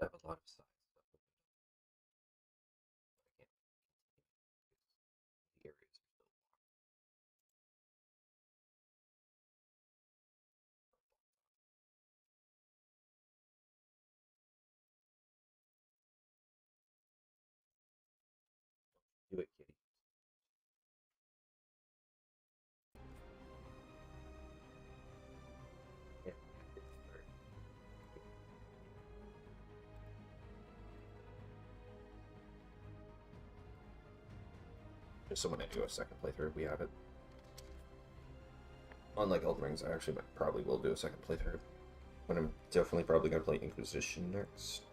I have a lot of side stuff opened up, but I can't continue. The areas are still blocked. Do it, kitty. Yeah. Just so when I do a second playthrough, we have it. Unlike Elden Rings, I actually probably will do a second playthrough. But I'm definitely probably going to play Inquisition next.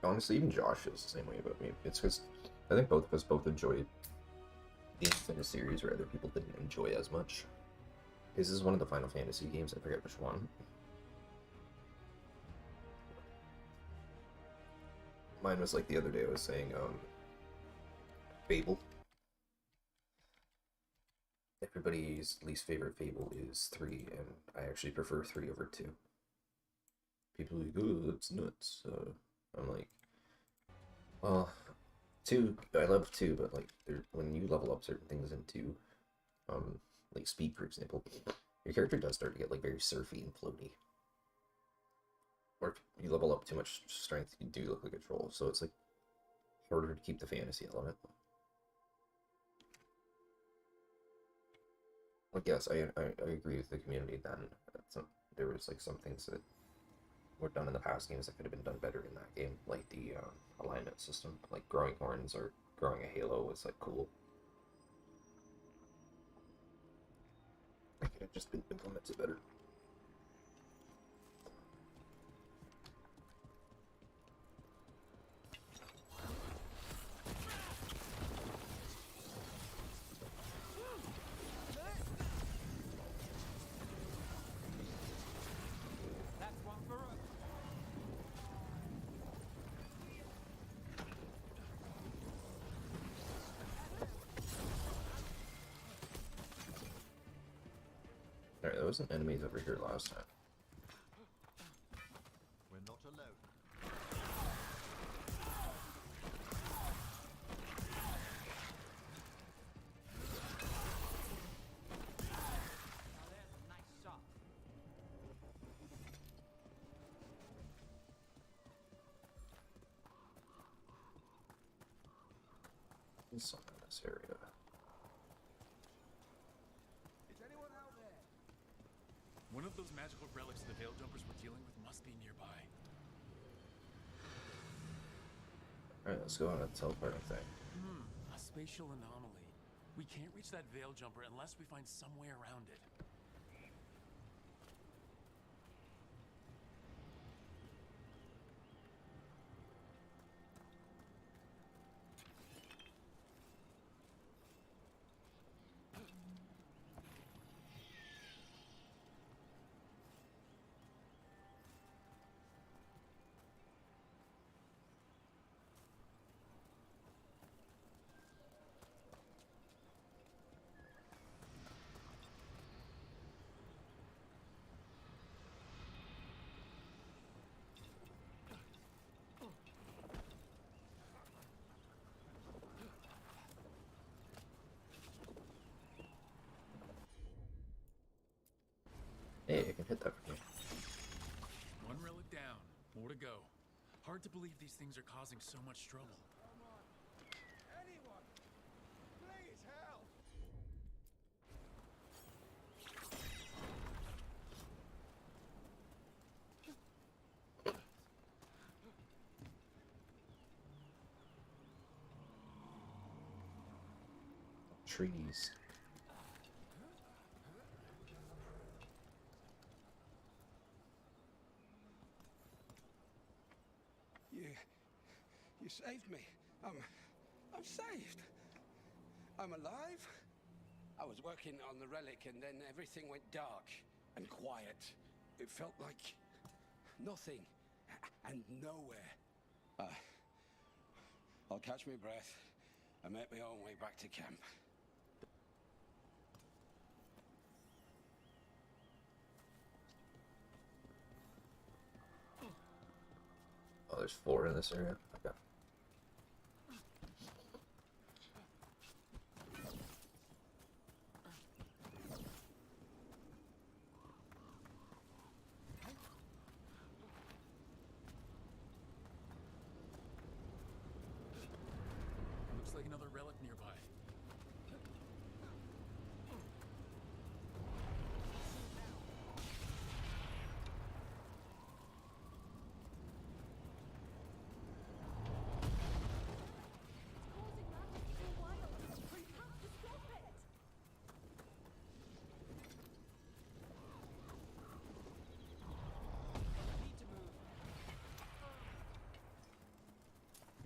Honestly, even Josh feels the same way about me. It's because I think both of us both enjoyed games in a series where other people didn't enjoy as much. This is one of the Final Fantasy games, I forget which one. Mine was like the other day I was saying, Fable. Everybody's least favorite Fable is 3, and I actually prefer 3 over 2. People are like, oh, that's nuts. I'm like, well, 2, I love 2, but like, when you level up certain things in 2, like speed, for example, your character does start to get like very surfy and floaty. Or if you level up too much strength, you do look like a troll, so it's like harder to keep the fantasy element. Like, yes, I agree with the community then. There was like some things that were done in the past games that could have been done better in that game, like the alignment system, like growing horns or growing a halo was like cool. It could have just been implemented better. That's one for us. Alright, there wasn't enemies over here last time. We're not alone. Now there's a nice shot. There's some in this area. Is anyone out there? One of those magical relics the Veil Jumpers were dealing with must be nearby. Alright, let's go on a teleporting thing. A spatial anomaly. We can't reach that Veil Jumper unless we find some way around it. Hey, I can hit that from here. One relic down. More to go. Hard to believe these things are causing so much trouble. Come on. Anyone! Please help! Trees. You saved me. I'm saved. I'm alive. I was working on the relic and then everything went dark and quiet. It felt like nothing and nowhere. I'll catch my breath and make my own way back to camp. Oh, there's 4 in this area. Okay. Looks like another relic nearby. Causing magic to go wild. We have to stop it. Need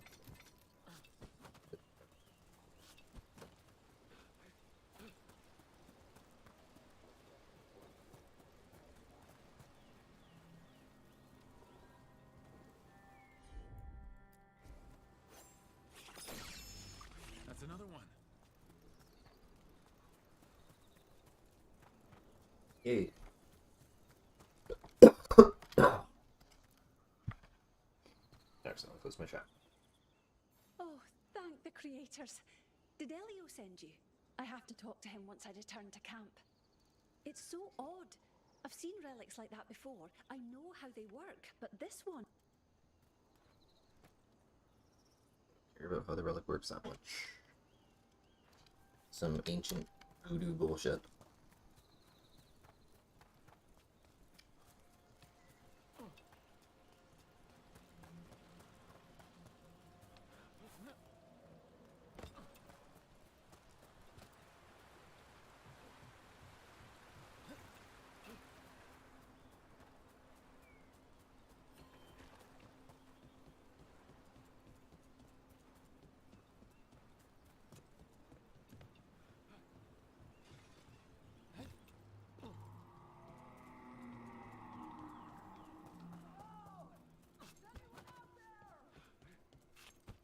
to move. That's another one. Yay. Excellent. Close my chat. Oh, thank the creators. Did Elio send you? I have to talk to him once I return to camp. It's so odd. I've seen relics like that before. I know how they work, but this one... Hear about how the relic works that much. Some ancient voodoo bullshit.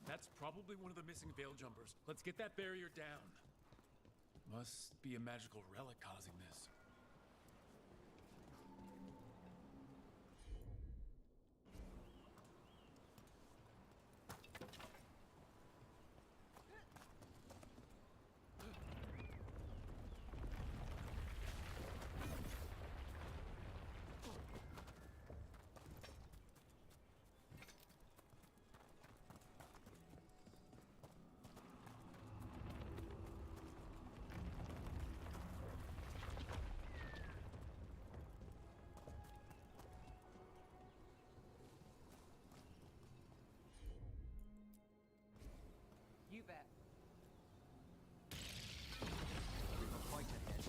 That's probably one of the missing veil jumpers. Let's get that barrier down. Must be a magical relic causing this. You bet. We've a fight ahead.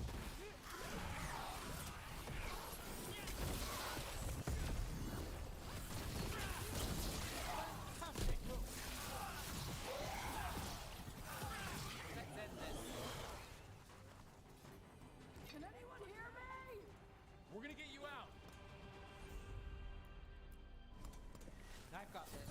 Let's end this. Can anyone hear me? We're gonna get you out. I've got this.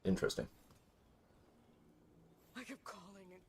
Interesting. I kept calling and...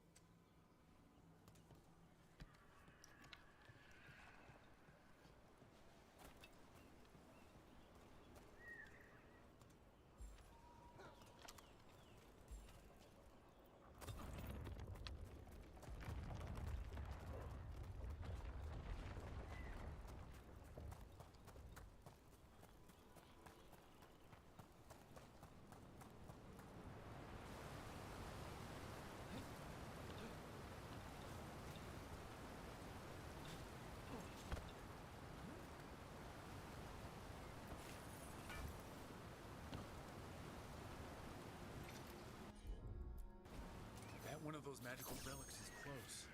Bet one of those magical relics is close.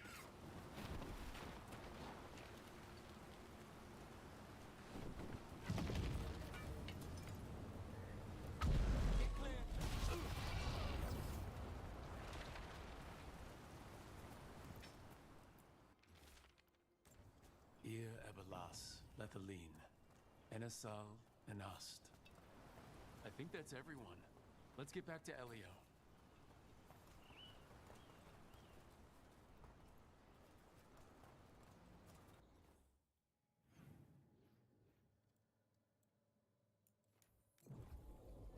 Get clear. Ir Ebelas, Lethaline, Enesal, Enast. I think that's everyone. Let's get back to Elio.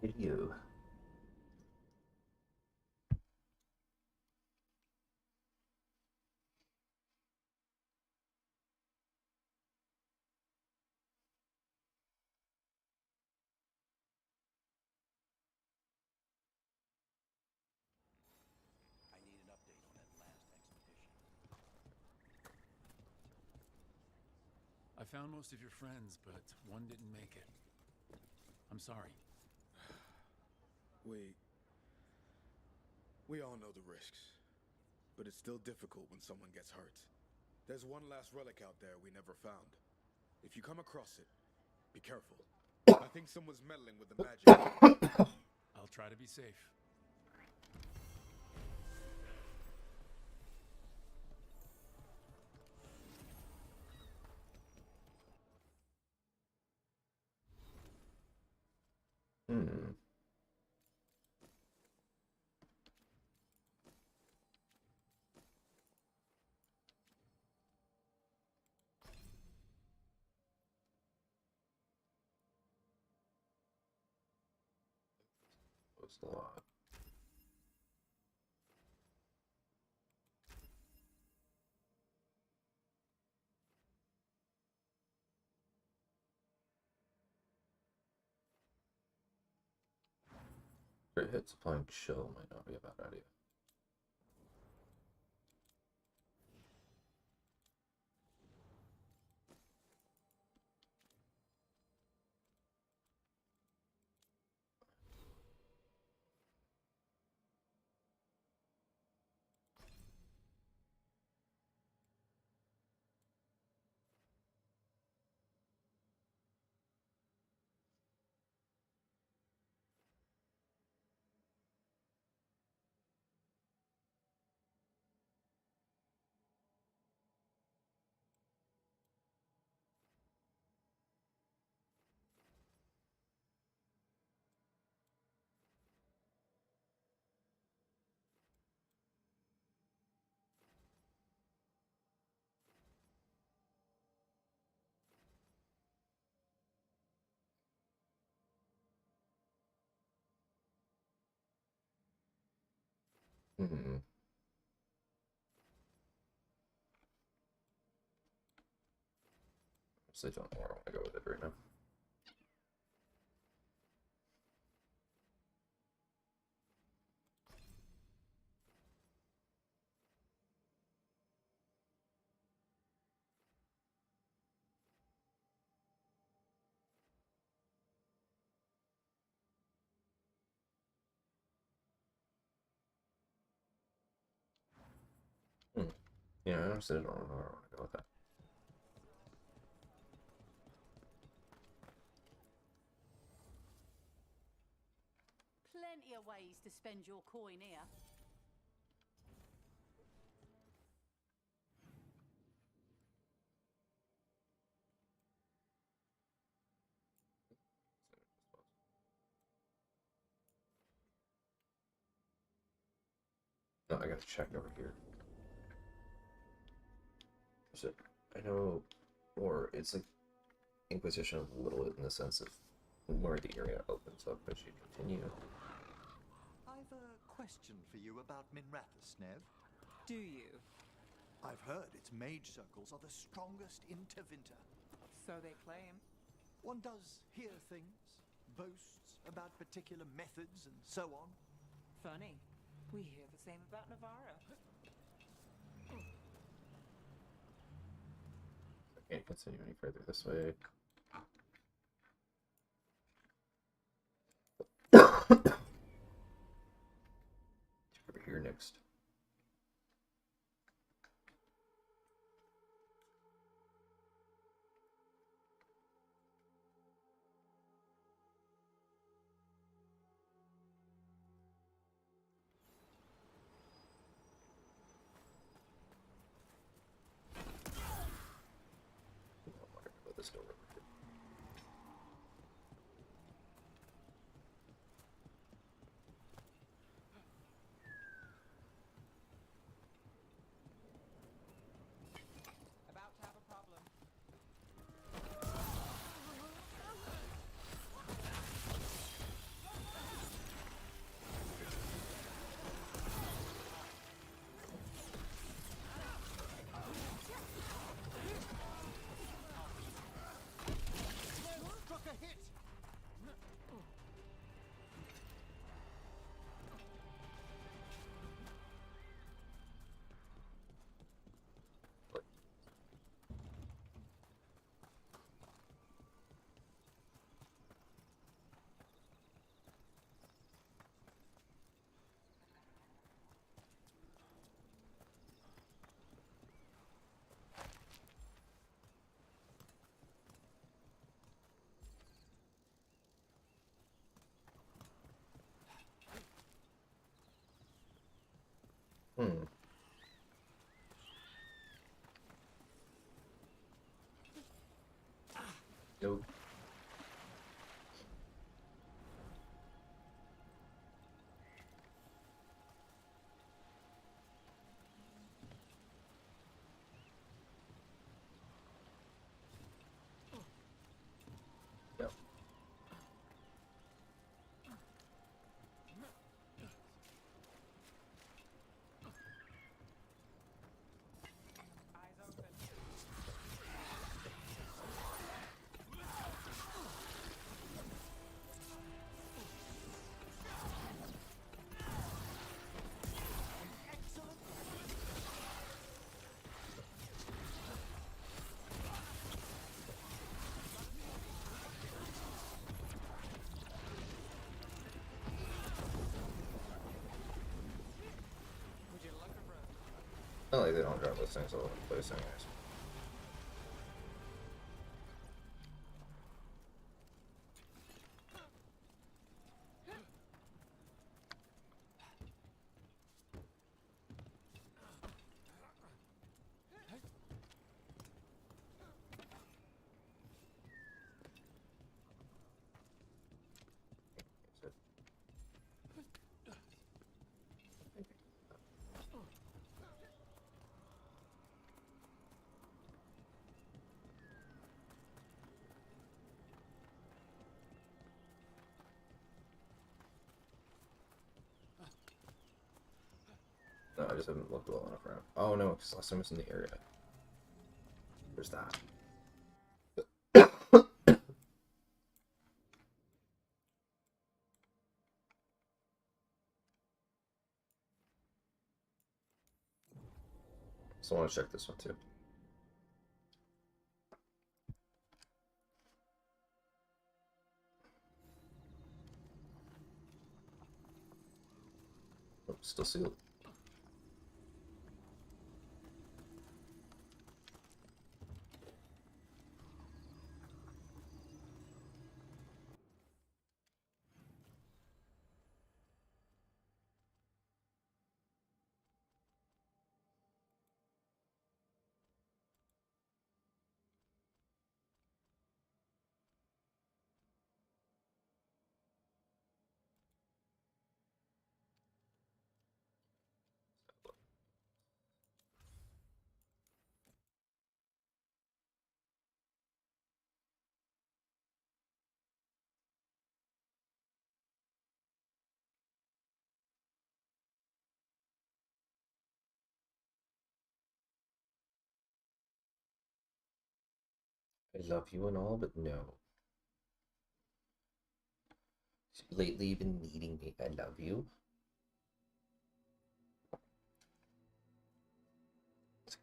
Video. I need an update on that last expedition. I found most of your friends, but one didn't make it. I'm sorry. We all know the risks, but it's still difficult when someone gets hurt. There's one last relic out there we never found. If you come across it, be careful. I think someone's meddling with the magic. I'll try to be safe. Hmm. What's the lot? Crit hit supplying chill might not be a bad idea. Hmm. So I don't know where I want to go with it right now. Yeah, I honestly don't know where I want to go with that. Plenty of ways to spend your coin here. No, I gotta check over here. So I know, or it's like Inquisition a little bit in the sense of where the area opens up as you continue. I've a question for you about Minrathous, Nev. Do you? I've heard its mage circles are the strongest in Tevinter. So they claim. One does hear things, boasts about particular methods and so on. Funny. We hear the same about Navarra. I can't continue any further this way. Over here next. I want to go this door over Hmm. Nope. Yep. Eyes open. Would you like a rose? Not like they don't drop those things all over the place, anyways. No, I just haven't looked well enough around. Oh no, because last time I was in the area. There's that. So I want to check this one too. Oh, still sealed. I love you and all, but no. Lately, you've been needing me. I love you.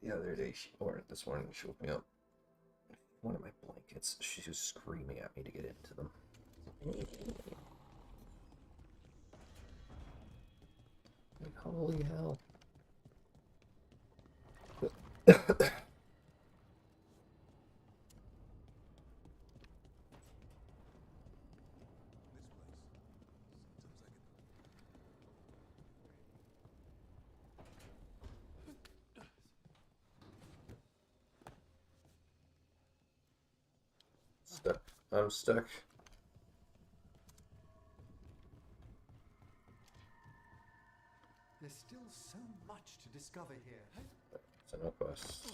The other day, or this morning, she woke me up. One of my blankets. She was screaming at me to get into them. Like, holy hell. Stuck. I'm stuck. There's still so much to discover here. So no quest.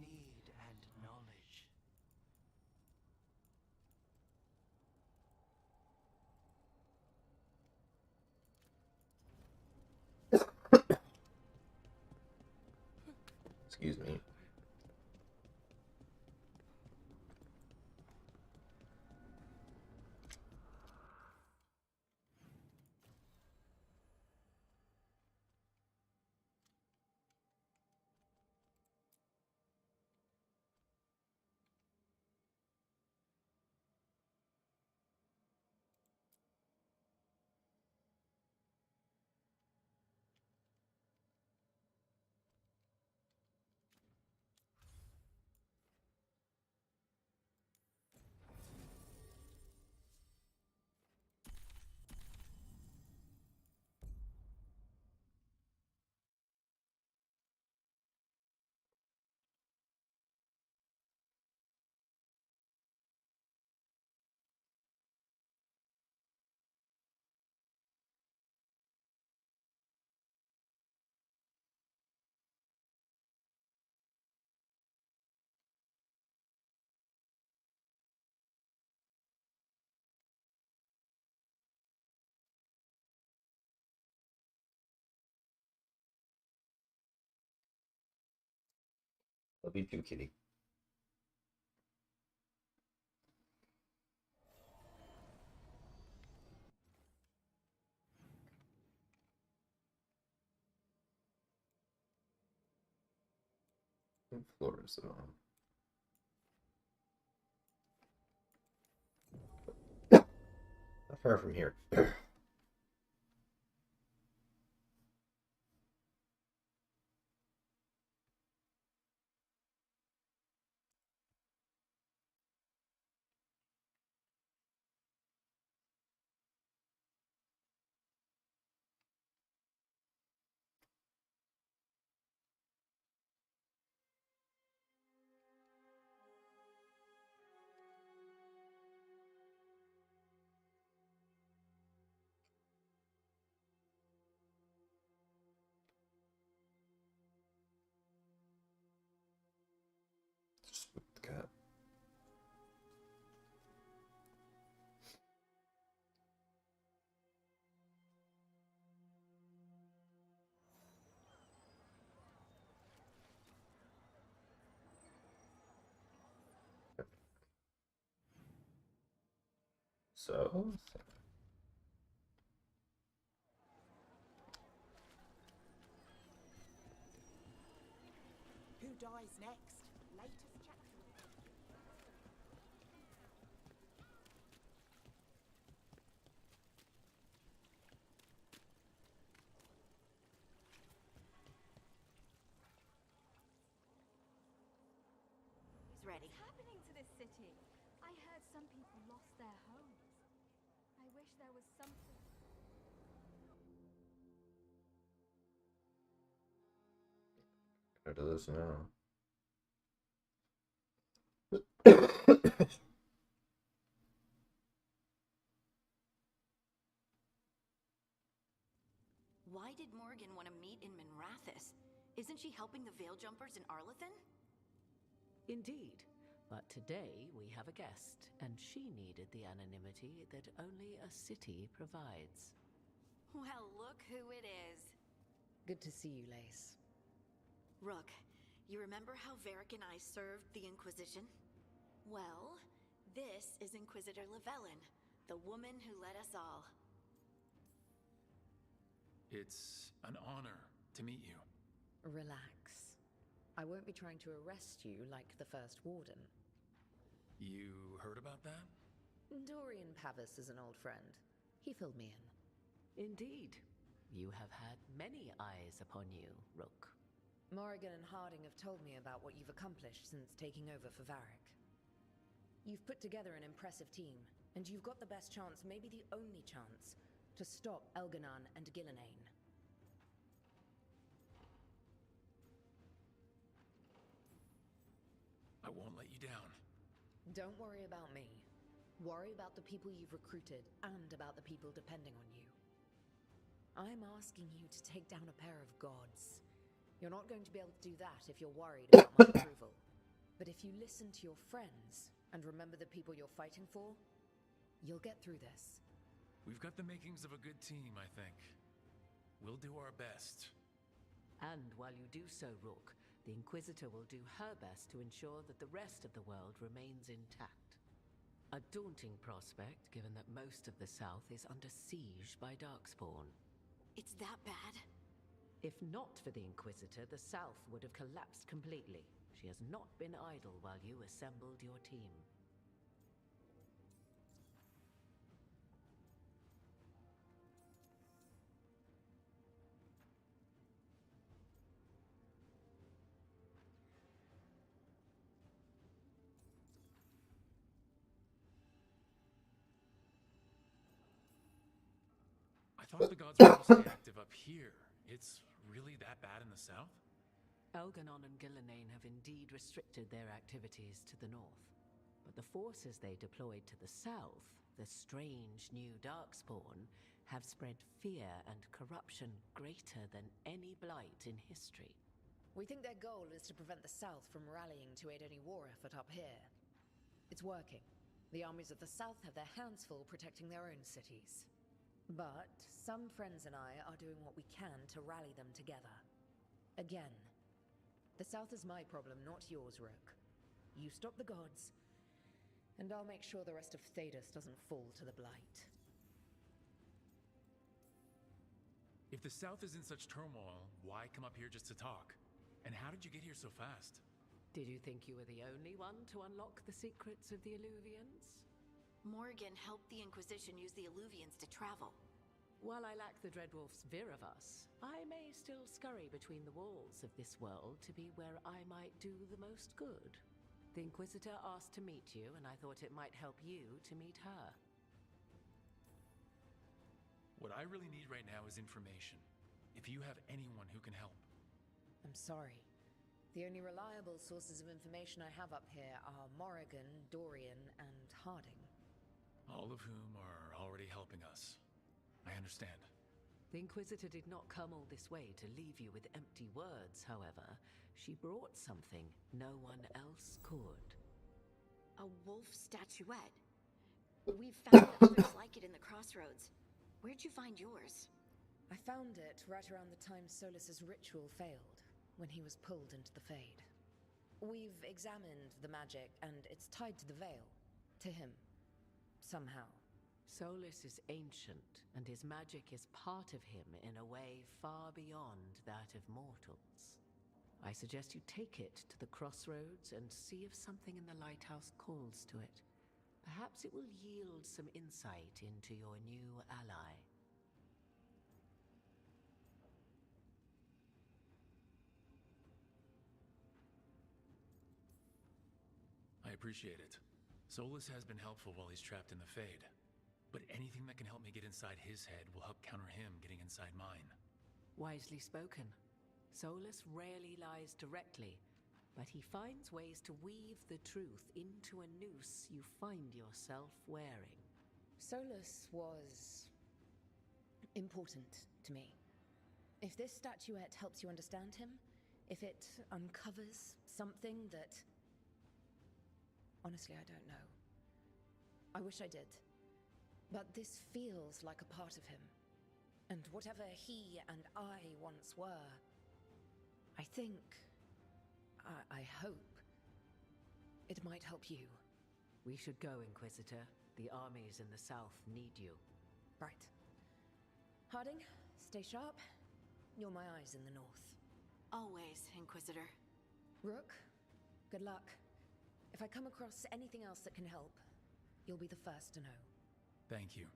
Need and knowledge. Excuse me. Love you too, kitty. Flores. Not far from here. Just with the cat. So, Who dies next? Latest chapter. He's ready. What's happening to this city? I heard some people lost their homes. I wish there was something. I do this now. Why did Morgan want to meet in Minrathous? Isn't she helping the Veil Jumpers in Arlathan? Indeed. But today we have a guest, and she needed the anonymity that only a city provides. Well, look who it is. Good to see you, Lace. Rook, you remember how Varric and I served the Inquisition? Well, this is Inquisitor Llewellyn, the woman who led us all. It's an honor to meet you. Relax. I won't be trying to arrest you like the First Warden. You heard about that? Dorian Pavis is an old friend. He filled me in. Indeed. You have had many eyes upon you, Rook. Morrigan and Harding have told me about what you've accomplished since taking over for Varric. You've put together an impressive team, and you've got the best chance, maybe the only chance, to stop Elganon and Gillenane. I won't let you down. Don't worry about me. Worry about the people you've recruited and about the people depending on you. I'm asking you to take down a pair of gods. You're not going to be able to do that if you're worried about my approval. But if you listen to your friends and remember the people you're fighting for, you'll get through this. We've got the makings of a good team, I think. We'll do our best. And while you do so, Rook, the Inquisitor will do her best to ensure that the rest of the world remains intact. A daunting prospect, given that most of the South is under siege by Darkspawn. It's that bad? If not for the Inquisitor, the South would have collapsed completely. She has not been idle while you assembled your team. I thought the gods were mostly active up here. It's really that bad in the south? Elganon and Gillenane have indeed restricted their activities to the north. But the forces they deployed to the south, the strange new Darkspawn, have spread fear and corruption greater than any blight in history. We think their goal is to prevent the South from rallying to aid any war effort up here. It's working. The armies of the South have their hands full protecting their own cities. But some friends and I are doing what we can to rally them together. Again. The South is my problem, not yours, Rook. You stop the gods, and I'll make sure the rest of Thedas doesn't fall to the Blight. If the South is in such turmoil, why come up here just to talk? And how did you get here so fast? Did you think you were the only one to unlock the secrets of the Illuvians? Morgan helped the Inquisition use the Illuvians to travel. While I lack the Dreadwolf's Viravus, I may still scurry between the walls of this world to be where I might do the most good. The Inquisitor asked to meet you, and I thought it might help you to meet her. What I really need right now is information. If you have anyone who can help. I'm sorry. The only reliable sources of information I have up here are Morrigan, Dorian, and Harding. All of whom are already helping us. I understand. The Inquisitor did not come all this way to leave you with empty words, however. She brought something no one else could. A wolf statuette. We've found others like it in the crossroads. Where'd you find yours? I found it right around the time Solus's ritual failed, when he was pulled into the Fade. We've examined the magic, and it's tied to the veil. To him. Somehow. Solus is ancient, and his magic is part of him in a way far beyond that of mortals. I suggest you take it to the crossroads and see if something in the lighthouse calls to it. Perhaps it will yield some insight into your new ally. I appreciate it. Solus has been helpful while he's trapped in the Fade. But anything that can help me get inside his head will help counter him getting inside mine. Wisely spoken. Solus rarely lies directly, but he finds ways to weave the truth into a noose you find yourself wearing. Solus was important to me. If this statuette helps you understand him, if it uncovers something that... Honestly, I don't know. I wish I did. But this feels like a part of him. And whatever he and I once were, I think, I hope, it might help you. We should go, Inquisitor. The armies in the south need you. Right. Harding, stay sharp. You're my eyes in the north. Always, Inquisitor. Rook, good luck. If I come across anything else that can help, you'll be the first to know. Thank you.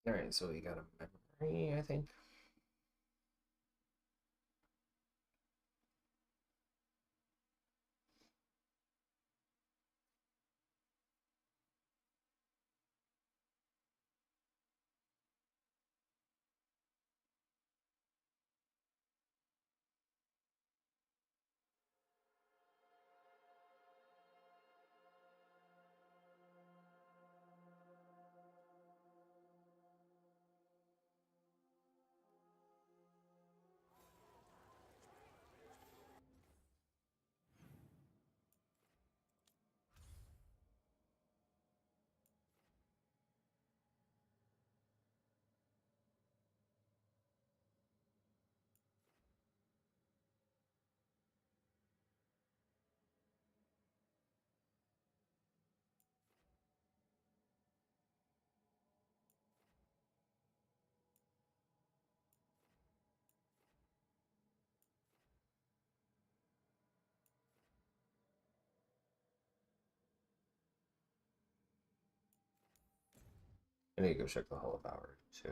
Alright, so we got a memory, I think. I need to go check the Hall of Power, too.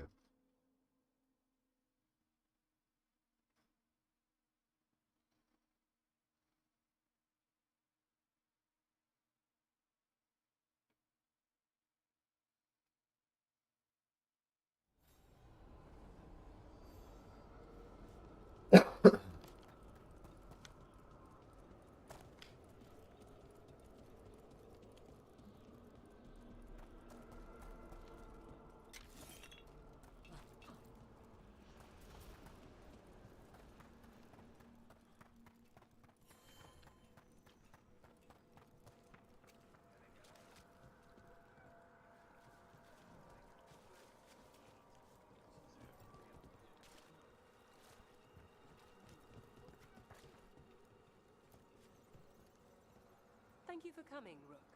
Thank you for coming, Rook.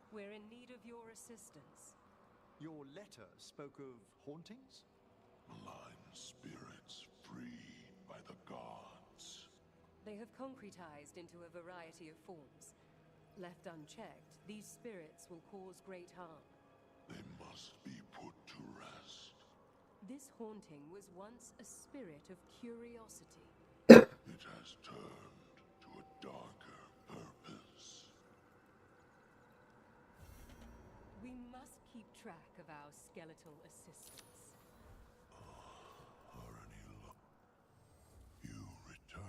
We're in need of your assistance. Your letter spoke of hauntings? Malign spirits freed by the gods. They have concretized into a variety of forms. Left unchecked, these spirits will cause great harm. They must be put to rest. This haunting was once a spirit of curiosity. It has turned to a darker purpose. We must keep track of our skeletal assistants. You return.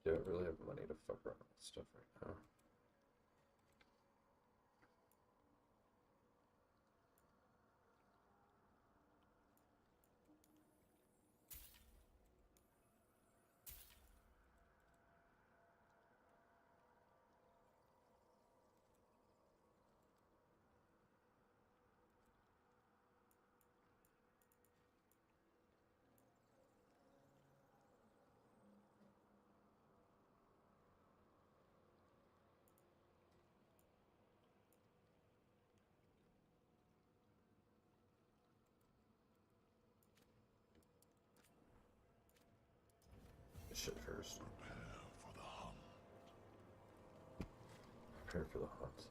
Do I really have money to fuck around with stuff right now? Shit first. Prepare for the hunt. Prepare for the hunt.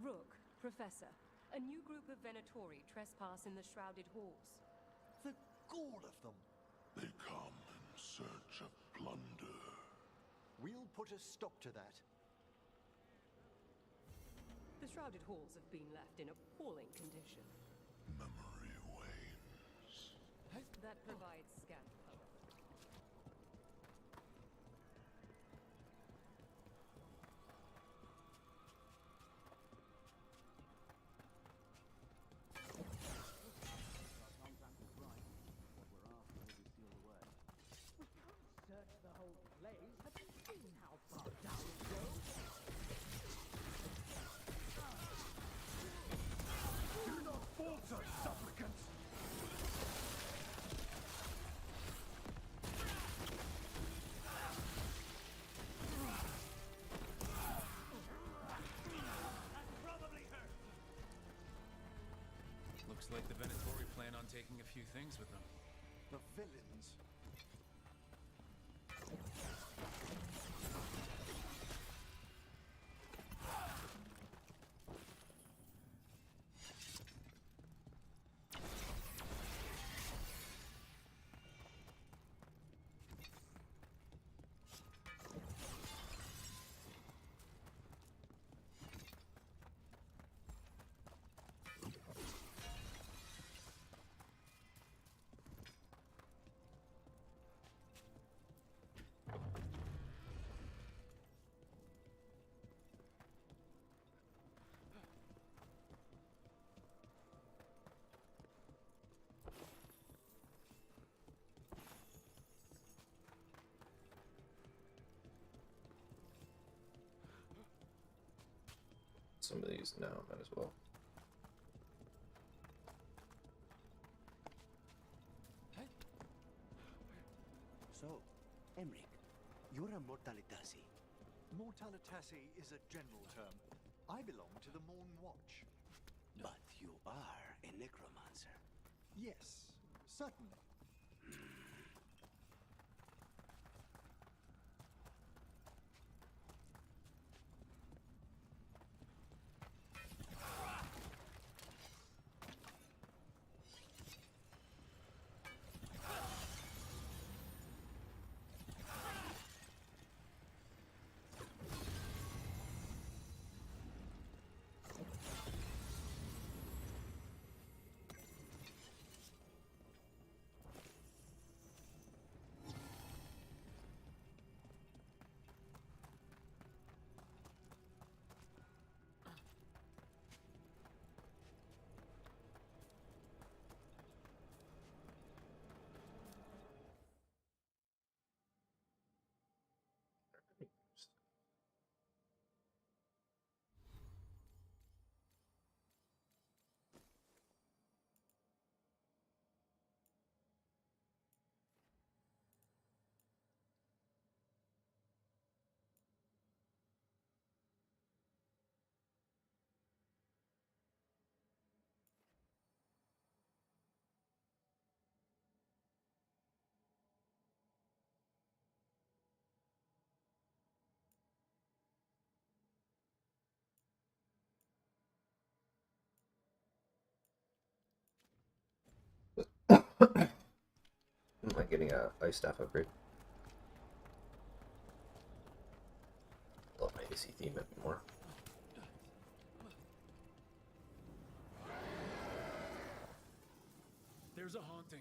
Rook, Professor, a new group of Venatori trespass in the Shrouded Halls. The gall of them! They come in search of plunder. We'll put a stop to that. The Shrouded Halls have been left in appalling condition. Memory wanes. That provides scant hope. Looks like the Venatori plan on taking a few things with them. The villains. Some of these now, might as well. So, Emric, you're a Mortalitasi. Mortalitasi is a general term. I belong to the Morn Watch. But you are a necromancer. Yes, certainly. on getting a ice staff upgrade. Love my AC theme a bit more. There's a haunting.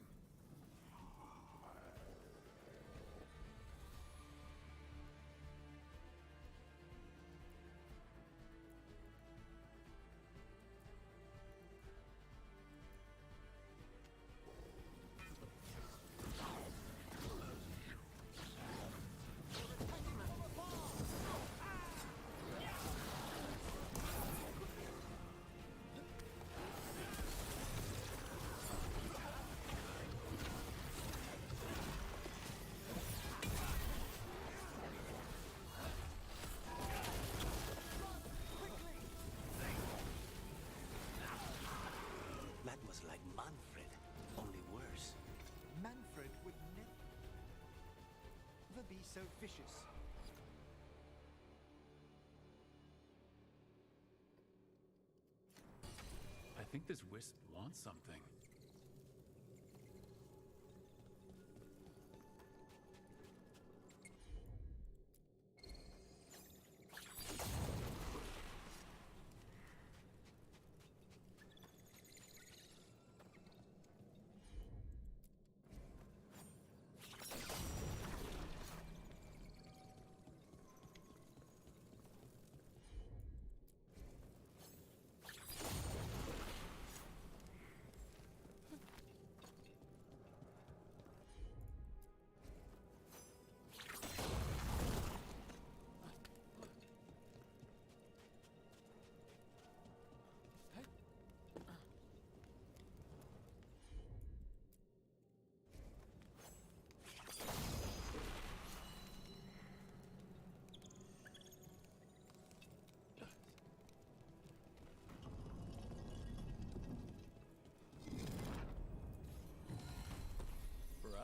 That was like Manfred, only worse. Manfred would never be so vicious. I think this wisp wants something.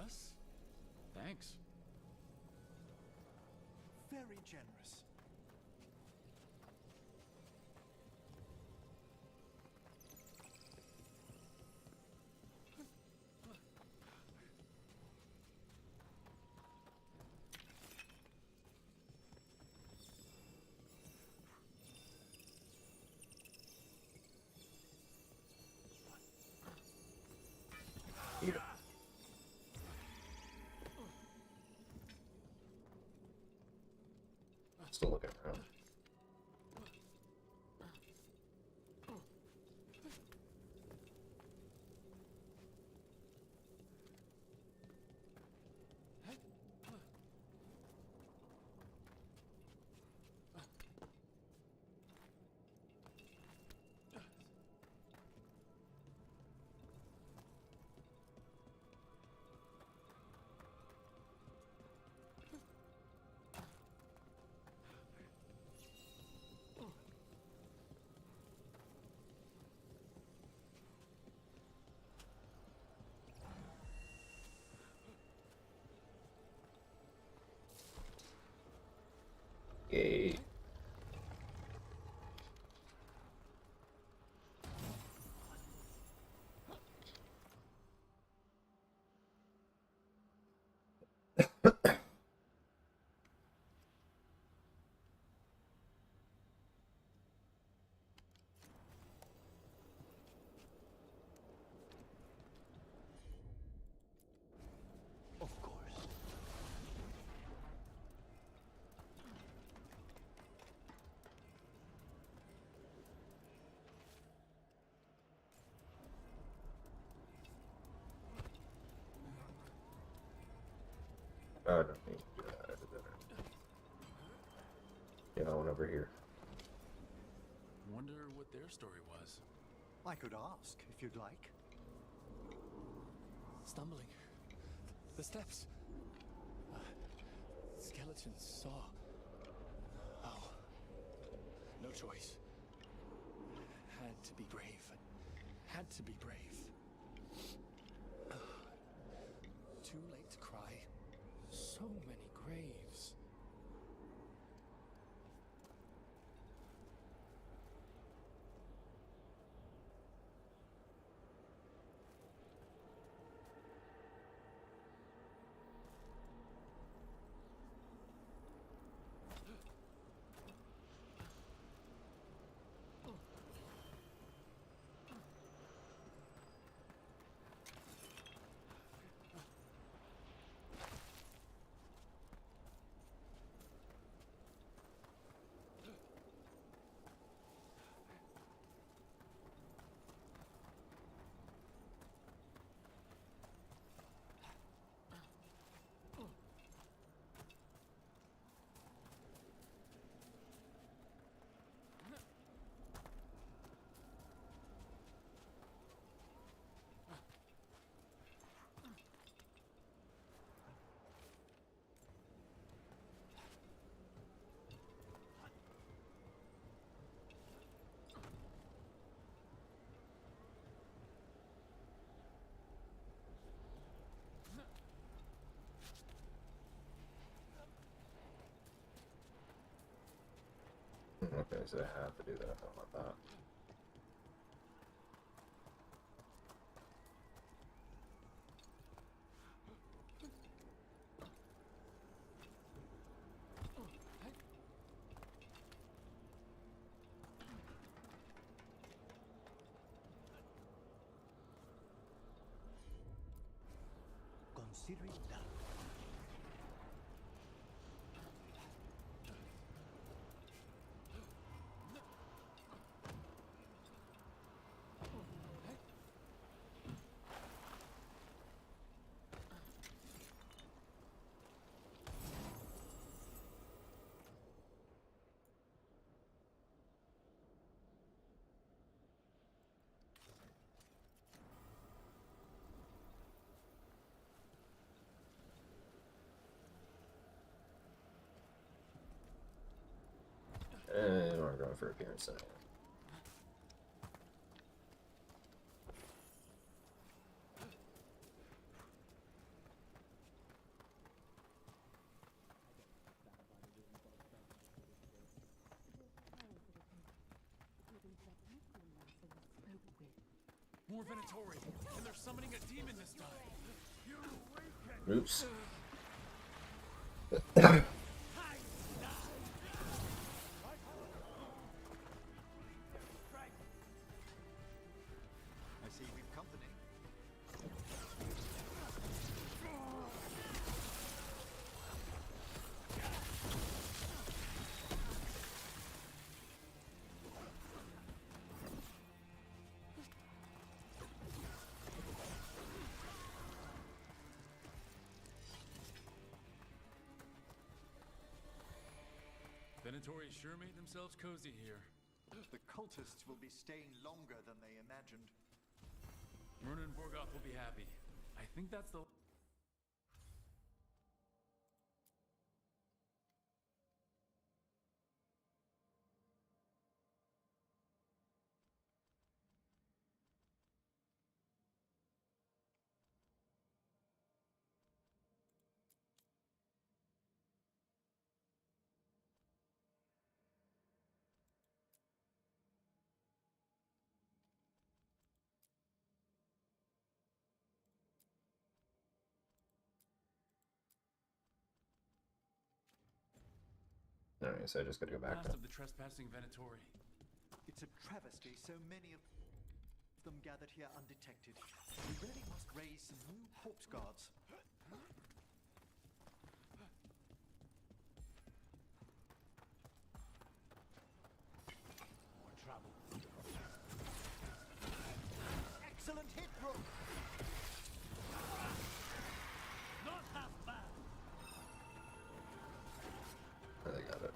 Us? Thanks. Very generous. Eat it. Still looking around. Yay. Of course. I don't need to do that. Yeah, I went over here. Wonder what their story was. I could ask, if you'd like. Stumbling. The steps. Skeletons saw. Oh. No choice. Had to be brave. Had to be brave. Too late to cry. So many graves. Okay, so I have to do that. I don't want that. Consider it done. And we're going for appearance tonight. More Venatori, and they're summoning a demon this time. Oops. I see we've company. Venatori sure made themselves cozy here. The cultists will be staying longer than they imagined. Myrna and Vorgoth will be happy. I think that's the... Alright, so I just gotta go back Last now. of the trespassing Venatori. It's a travesty so many of them gathered here undetected. We really must raise some new corpse guards. More trouble. Excellent hit, Rook! Not half bad. Oh, they got it.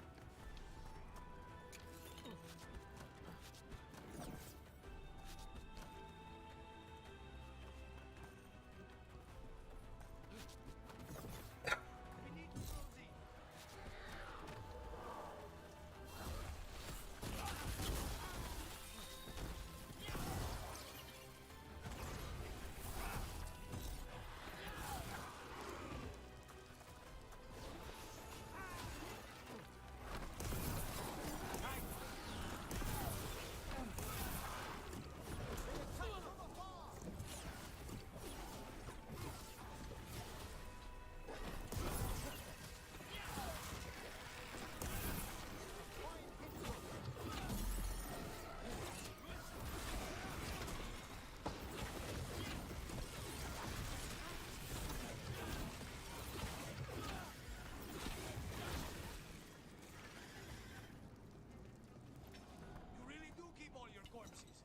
You really do keep all your corpses.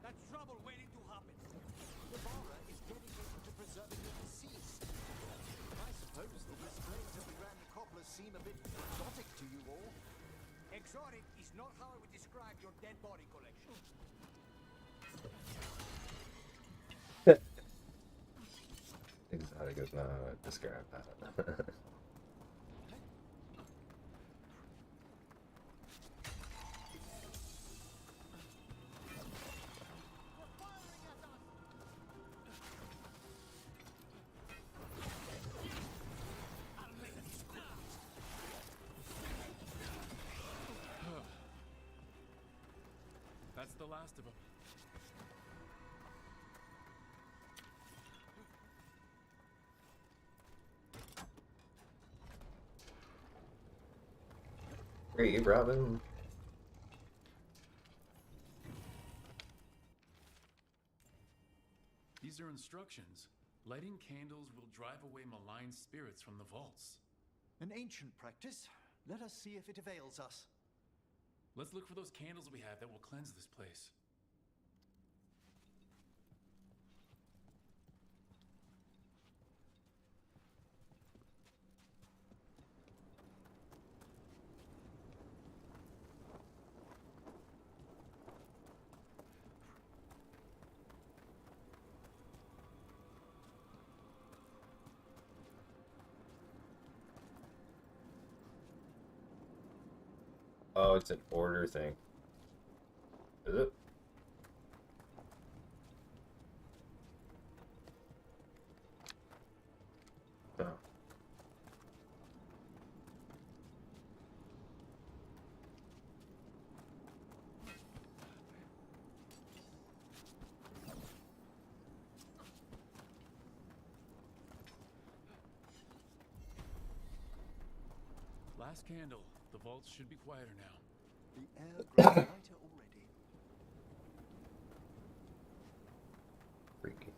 That's trouble waiting to happen. Navarra is dedicated to preserving the deceased. I suppose the restraints of the Grand Necropolis seem a bit exotic to you all. Exotic is not how I would describe your dead body collection. Exotic is not how I describe that. the last of them. Hey, Robin. These are instructions. Lighting candles will drive away malign spirits from the vaults. An ancient practice. Let us see if it avails us. Let's look for those candles we have that will cleanse this place. Oh, it's an order thing. Is it? Oh. Last candle. The vaults should be quieter now. The air grows lighter already. Freaky.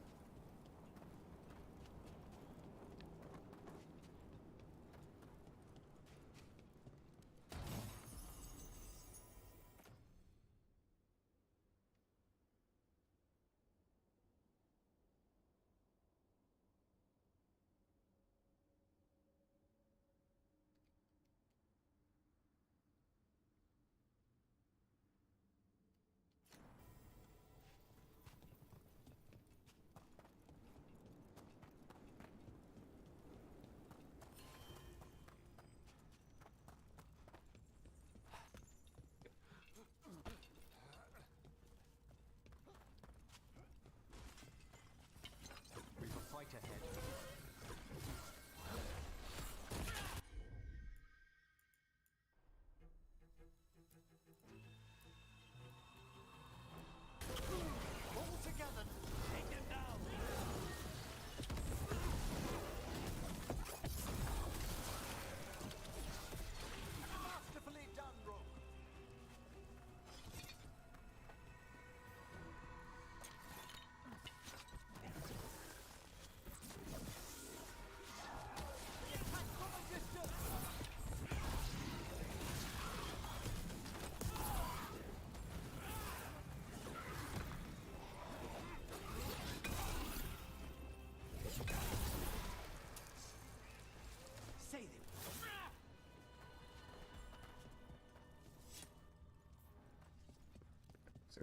We've a fight ahead. All together. Take him down. Masterfully done, Rook. Say them. So,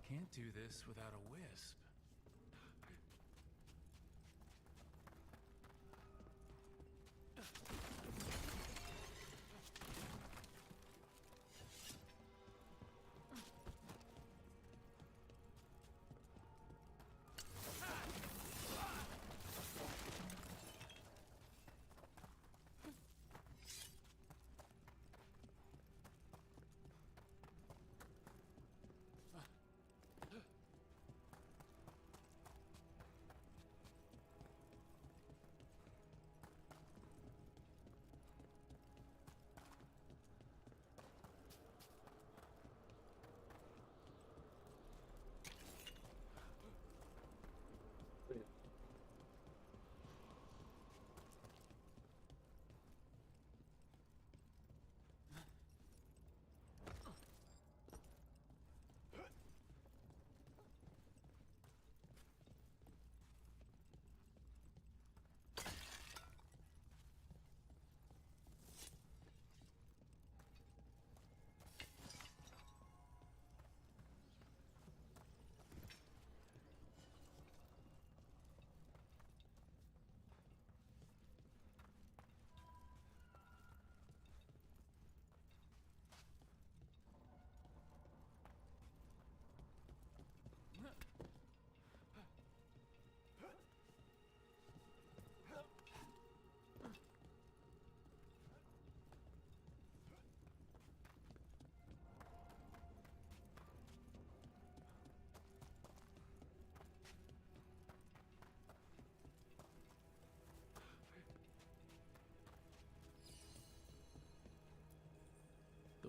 Can't do this without a wisp.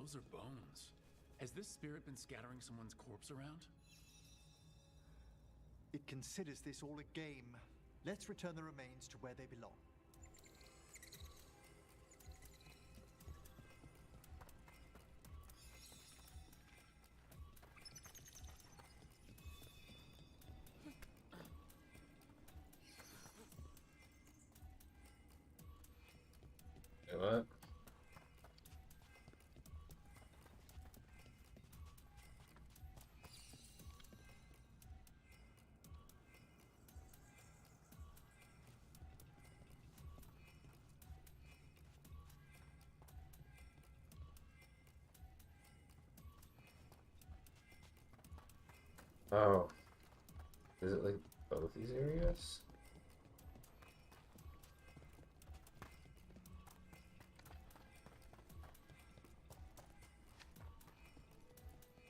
Those are bones. Has this spirit been scattering someone's corpse around? It considers this all a game. Let's return the remains to where they belong. You know what? Oh. Is it like both these areas?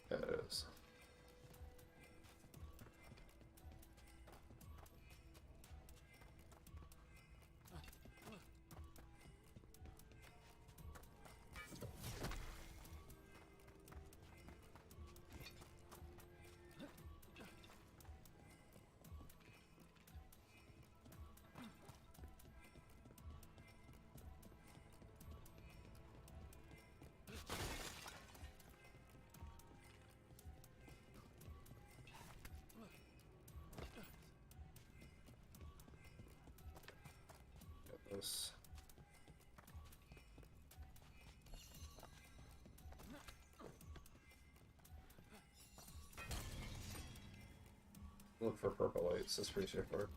Yeah, it is. This. Look for purple lights, that's pretty straightforward.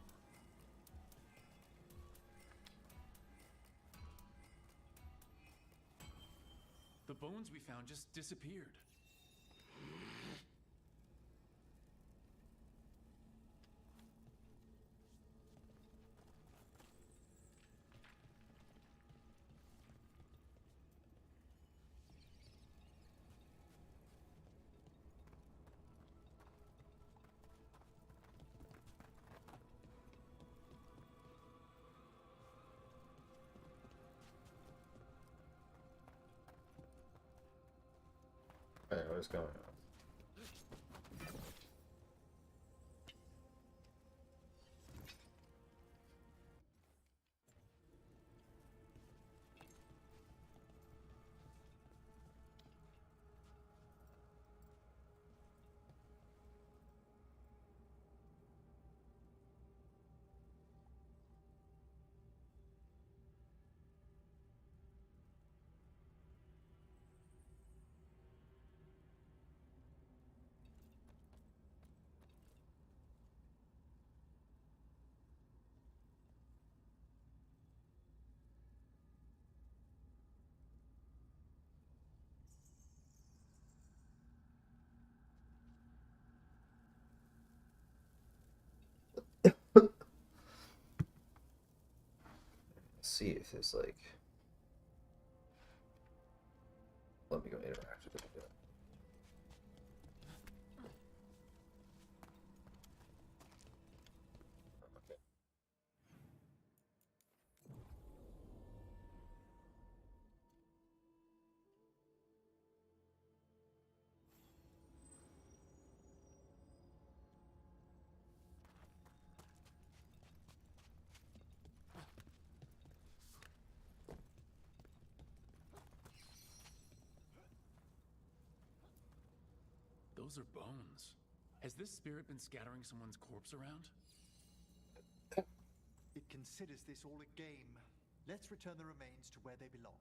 The bones we found just disappeared. Hey, what is going on? See if there's like, let me go interact with it a bit. Okay. Those are bones. Has this spirit been scattering someone's corpse around? It considers this all a game. Let's return the remains to where they belong.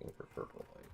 Looking for purple light.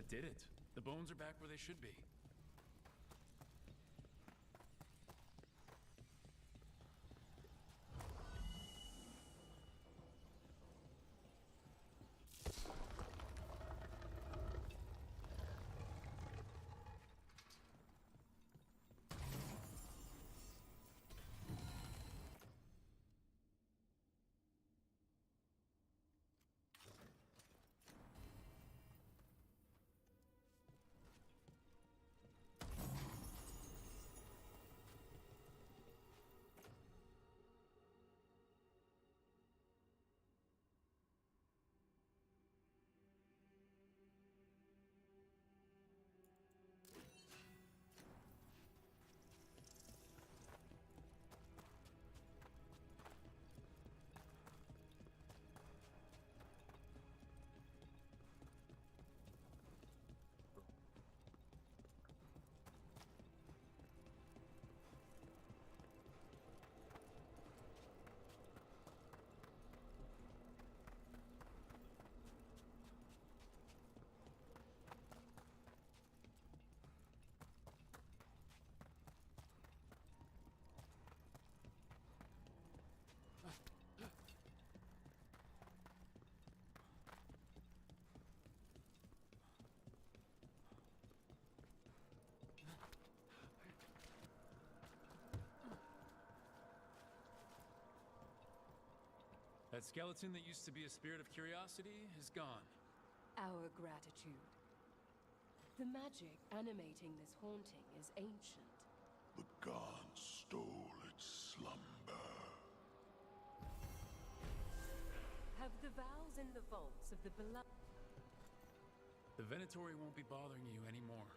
That did it. The bones are back where they should be. That skeleton that used to be a spirit of curiosity is gone. Our gratitude. The magic animating this haunting is ancient. The gods stole its slumber. Have the vows in the vaults of the beloved... The Venatori won't be bothering you anymore.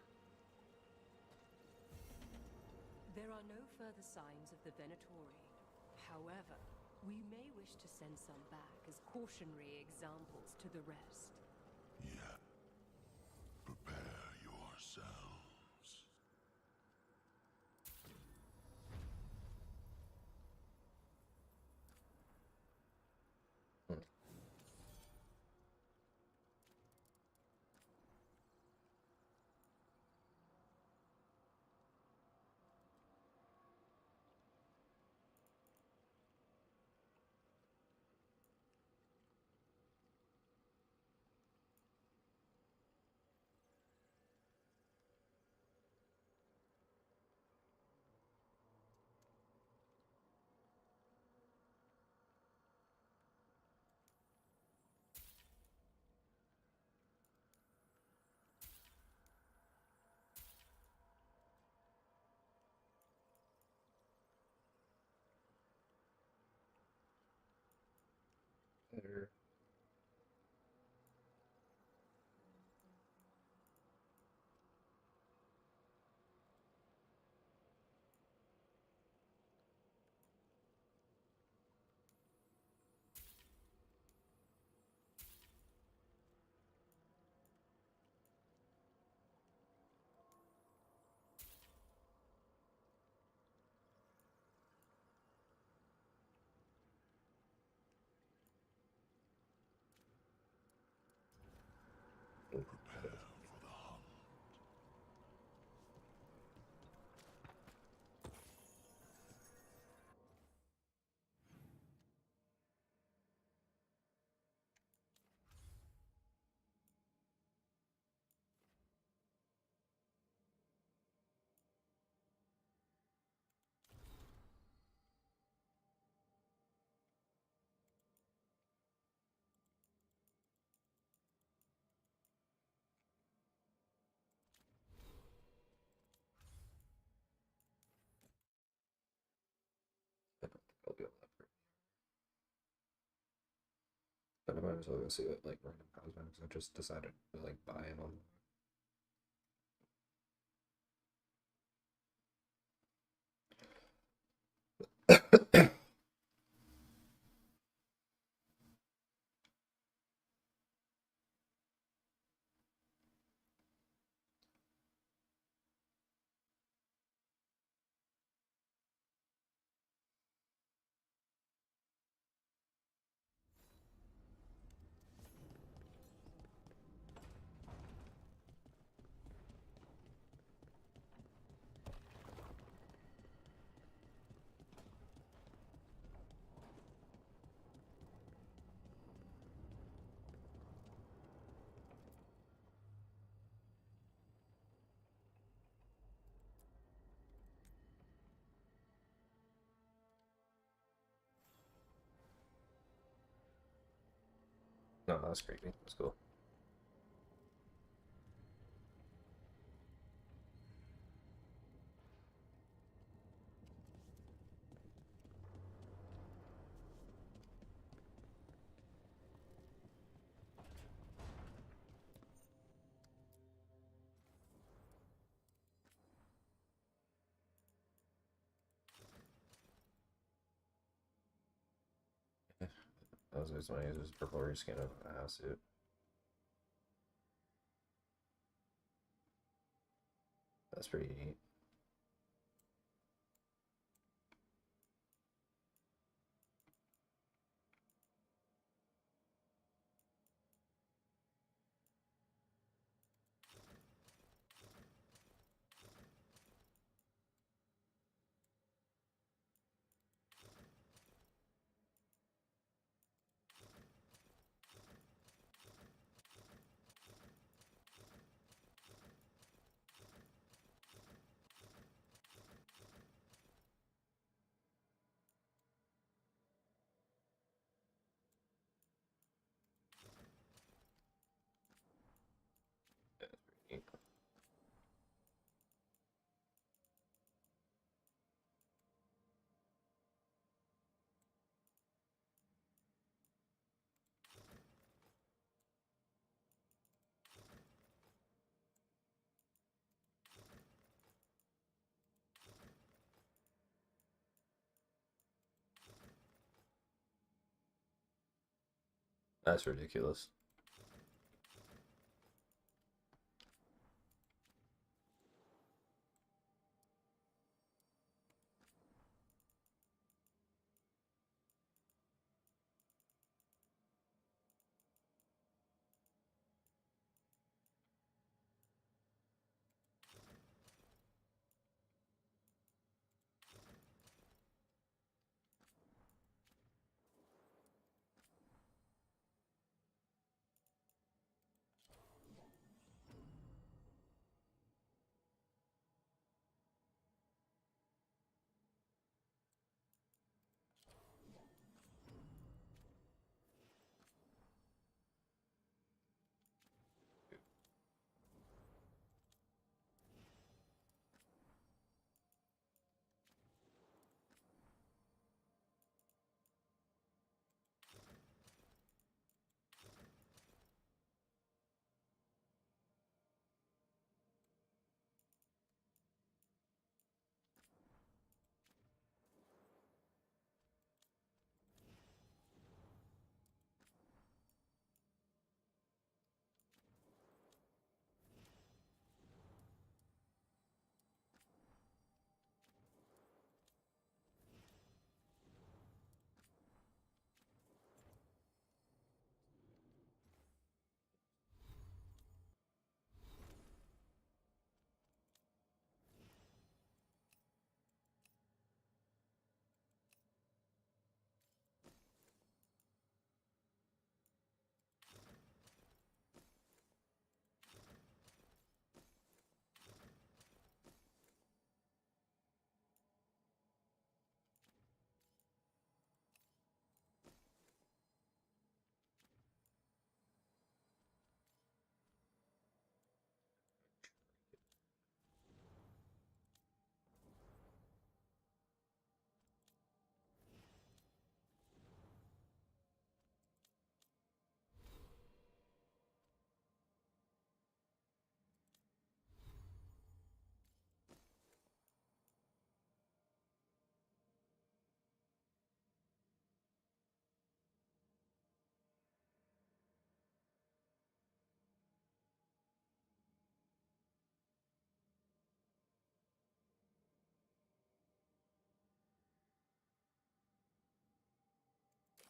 There are no further signs of the Venatori. However, we may wish to send some back as cautionary examples to the rest. Yeah. Prepare yourselves. Better. Prepare for the hunt. I don't think I'll be able to ever. But I might as well go see what like random cosmetics I just decided to like buy them on. No, that's creepy. That's cool. That was as funny as his purple reskin of a suit. That's pretty neat. That's ridiculous.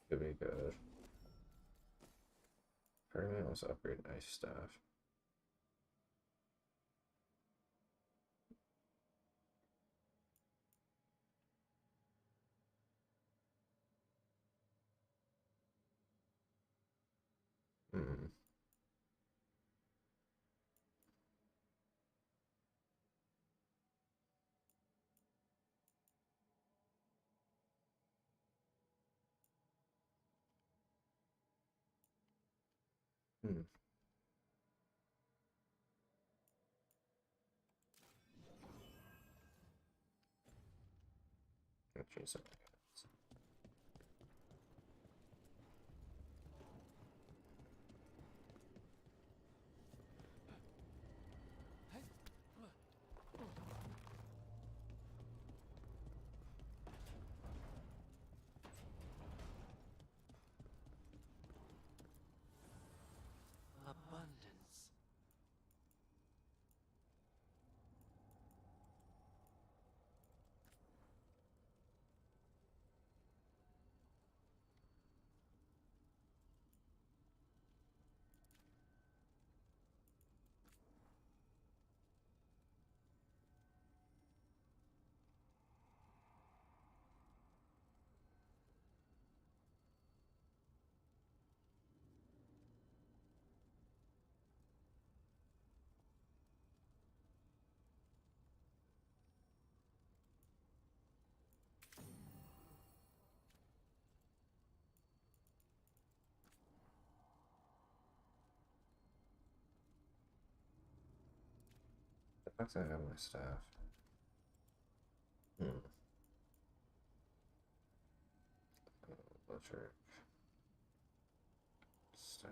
Could be good. Apparently, I also upgrade nice stuff. Hmm. gotta change something. Abundance. The fact I have my staff. Electric. Stack.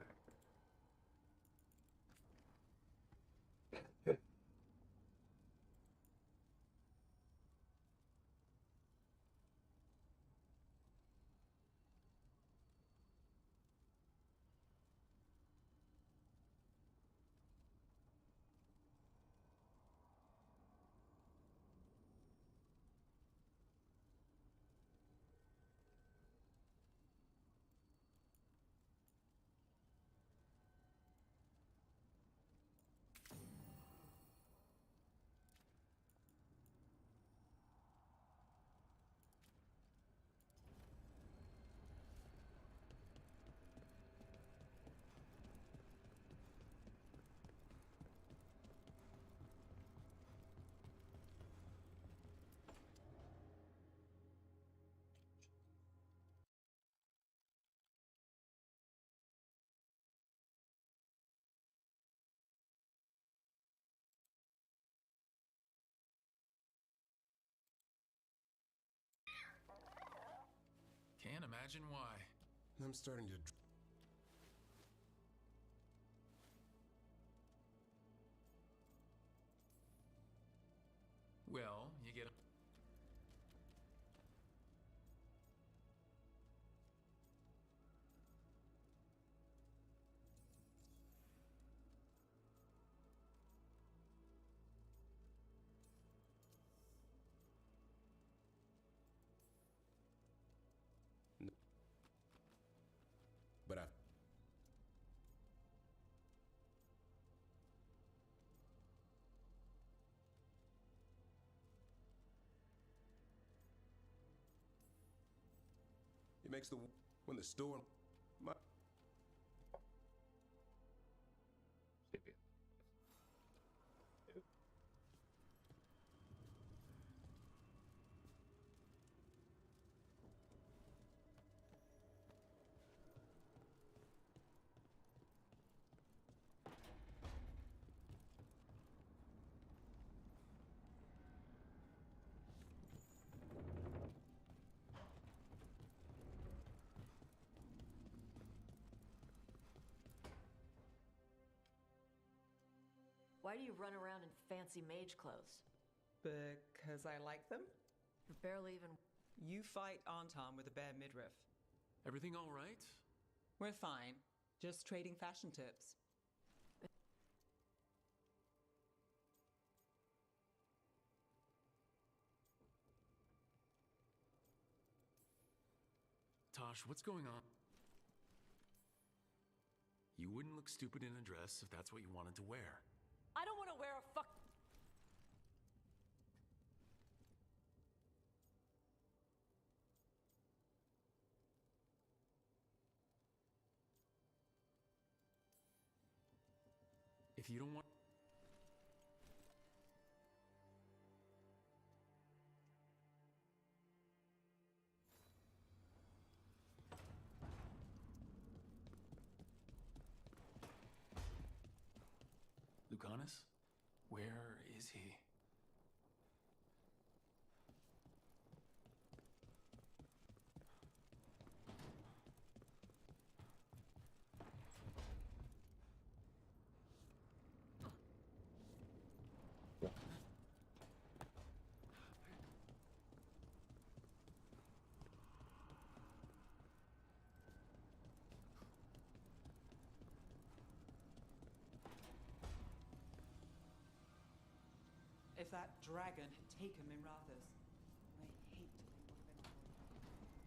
Can't imagine why. I'm starting to. Well, you get. But I. It makes the when the store. My, Why do you run around in fancy mage clothes? Because I like them. You're barely even. You fight Anton with a bare midriff. Everything all right? We're fine. Just trading fashion tips. Tosh, what's going on? You wouldn't look stupid in a dress if that's what you wanted to wear. I don't want to wear a fuck. If you don't want. Lucanus? Where is he? If that dragon had taken Minrathous, I hate to think what eventually happened.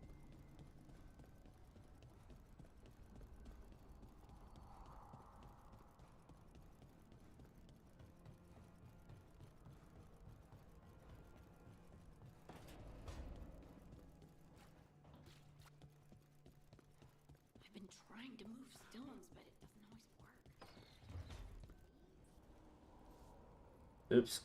I've been trying to move stones, but it doesn't always work. Oops.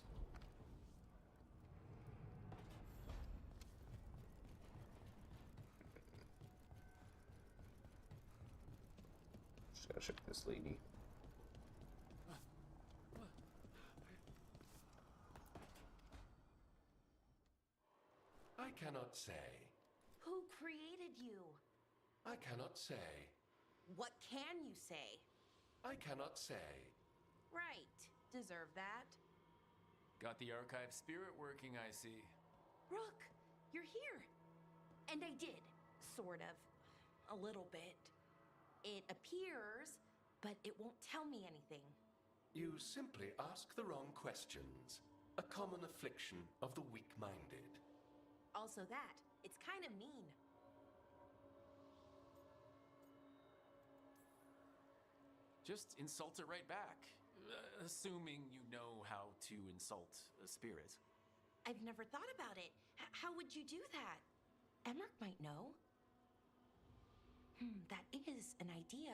Just gotta check this lady. I cannot say. Who created you? I cannot say. What can you say? I cannot say. Right. Deserve that. Got the archive spirit working, I see. Rook, you're here. And I did, sort of. A little bit. It appears, but it won't tell me anything. You simply ask the wrong questions. A common affliction of the weak-minded. Also that, it's kind of mean. Just insult it right back. Assuming you know how to insult a spirit. I've never thought about it. How would you do that? Emmerich might know. That is an idea.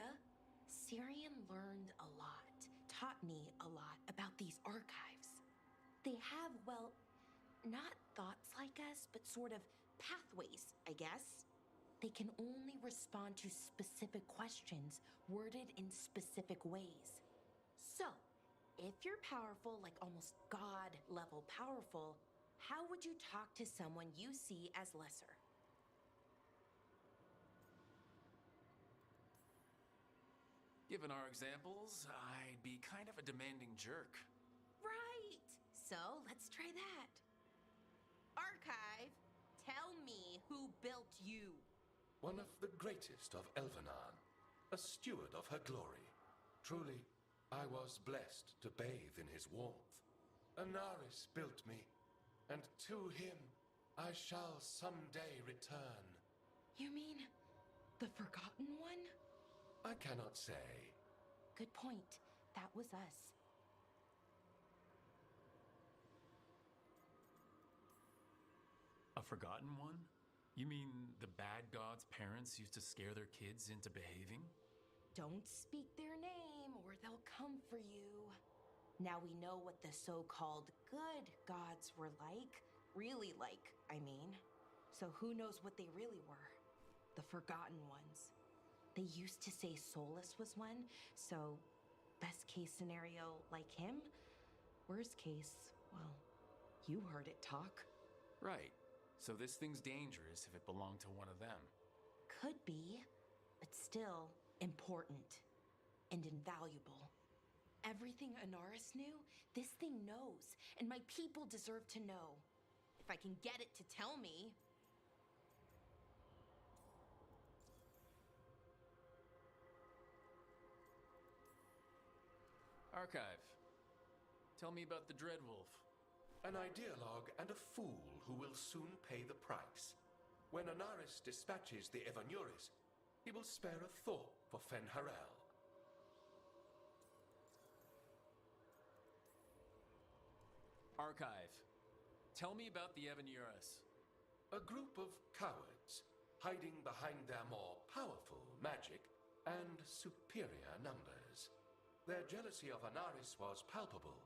Syrian learned a lot, taught me a lot about these archives. They have, well, not thoughts like us, but sort of pathways, I guess. They can only respond to specific questions worded in specific ways. So, if you're powerful, like almost God-level powerful, how would you talk to someone you see as lesser? Given our examples, I'd be kind of a demanding jerk. Right! So, let's try that. Archive, tell me who built you. One of the greatest of Elvenar, a steward of her glory. Truly, I was blessed to bathe in his warmth. Anaris built me, and to him I shall someday return. You mean the Forgotten One? I cannot say. Good point. That was us. A forgotten one? You mean the bad god's parents used to scare their kids into behaving? Don't speak their name or they'll come for you. Now we know what the so-called good gods were like. Really like, I mean. So who knows what they really were? The Forgotten Ones. They used to say Solus was one, so best case scenario, like him. Worst case, well, you heard it talk. Right. So this thing's dangerous if it belonged to one of them. Could be, but still important and invaluable. Everything Anaris knew, this thing knows, and my people deserve to know. If I can get it to tell me. Archive. Tell me about the Dreadwolf. An ideologue and a fool who will soon pay the price. When Anaris dispatches the Evanuris, he will spare a thought for Fen'Harel. Archive. Tell me about the Evanuris. A group of cowards, hiding behind their more powerful magic and superior numbers. Their jealousy of Anaris was palpable.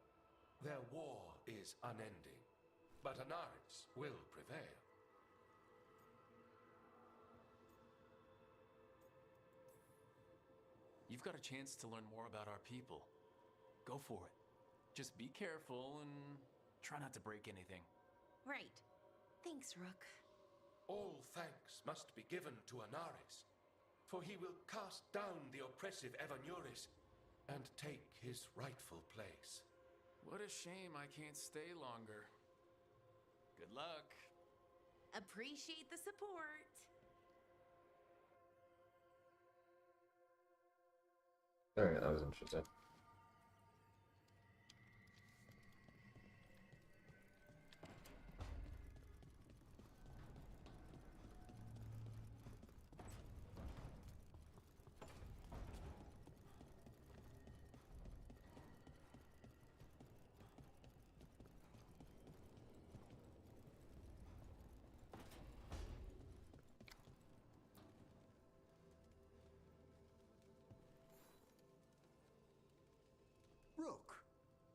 Their war is unending. But Anaris will prevail. You've got a chance to learn more about our people. Go for it. Just be careful and try not to break anything. Right. Thanks, Rook. All thanks must be given to Anaris, for he will cast down the oppressive Evanuris and take his rightful place. What a shame I can't stay longer. Good luck. Appreciate the support. Alright, that was interesting.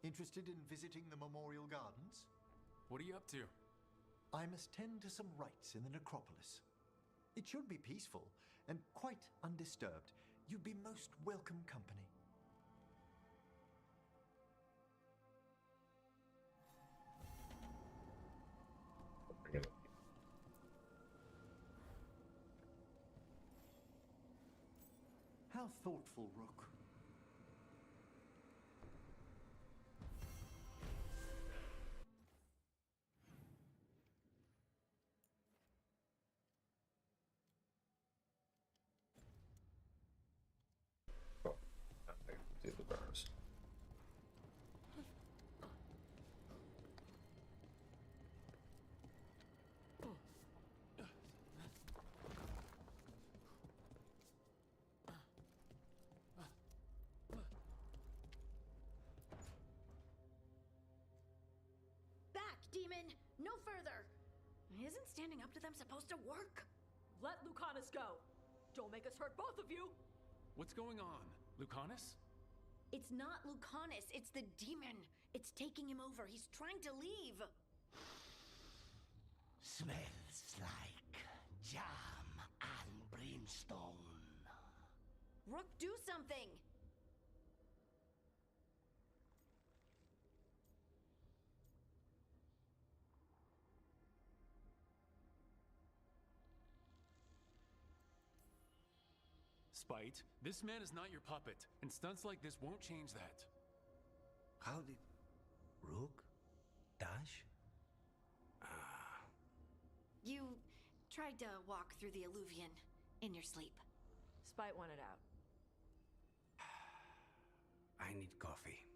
Interested in visiting the Memorial Gardens? What are you up to? I must tend to some rites in the necropolis. It should be peaceful and quite undisturbed. You'd be most welcome company. How thoughtful, Rook. Oh, I do the bars. Back, demon! No further! Isn't standing up to them supposed to work? Let Lucanus go! Don't make us hurt both of you! What's going on? Lucanus? It's not Lucanus, it's the demon. It's taking him over. He's trying to leave. Smells like jam and brimstone. Rook, do something! Spite, this man is not your puppet, and stunts like this won't change that. How did... Rook? Dash? You tried to walk through the Illuvian in your sleep. Spite wanted out. I need coffee.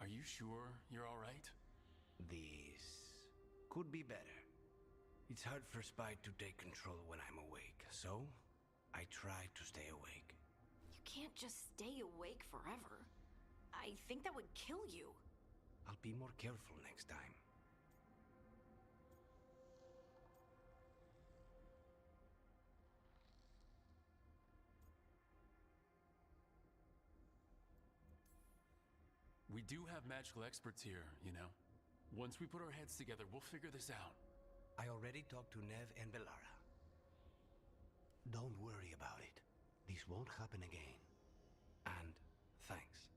Are you sure you're all right? This could be better. It's hard for Spite to take control when I'm awake, so I try to stay awake. You can't just stay awake forever. I think that would kill you. I'll be more careful next time. We do have magical experts here, you know. Once we put our heads together, we'll figure this out. I already talked to Nev and Bellara. Don't worry about it. This won't happen again. And thanks.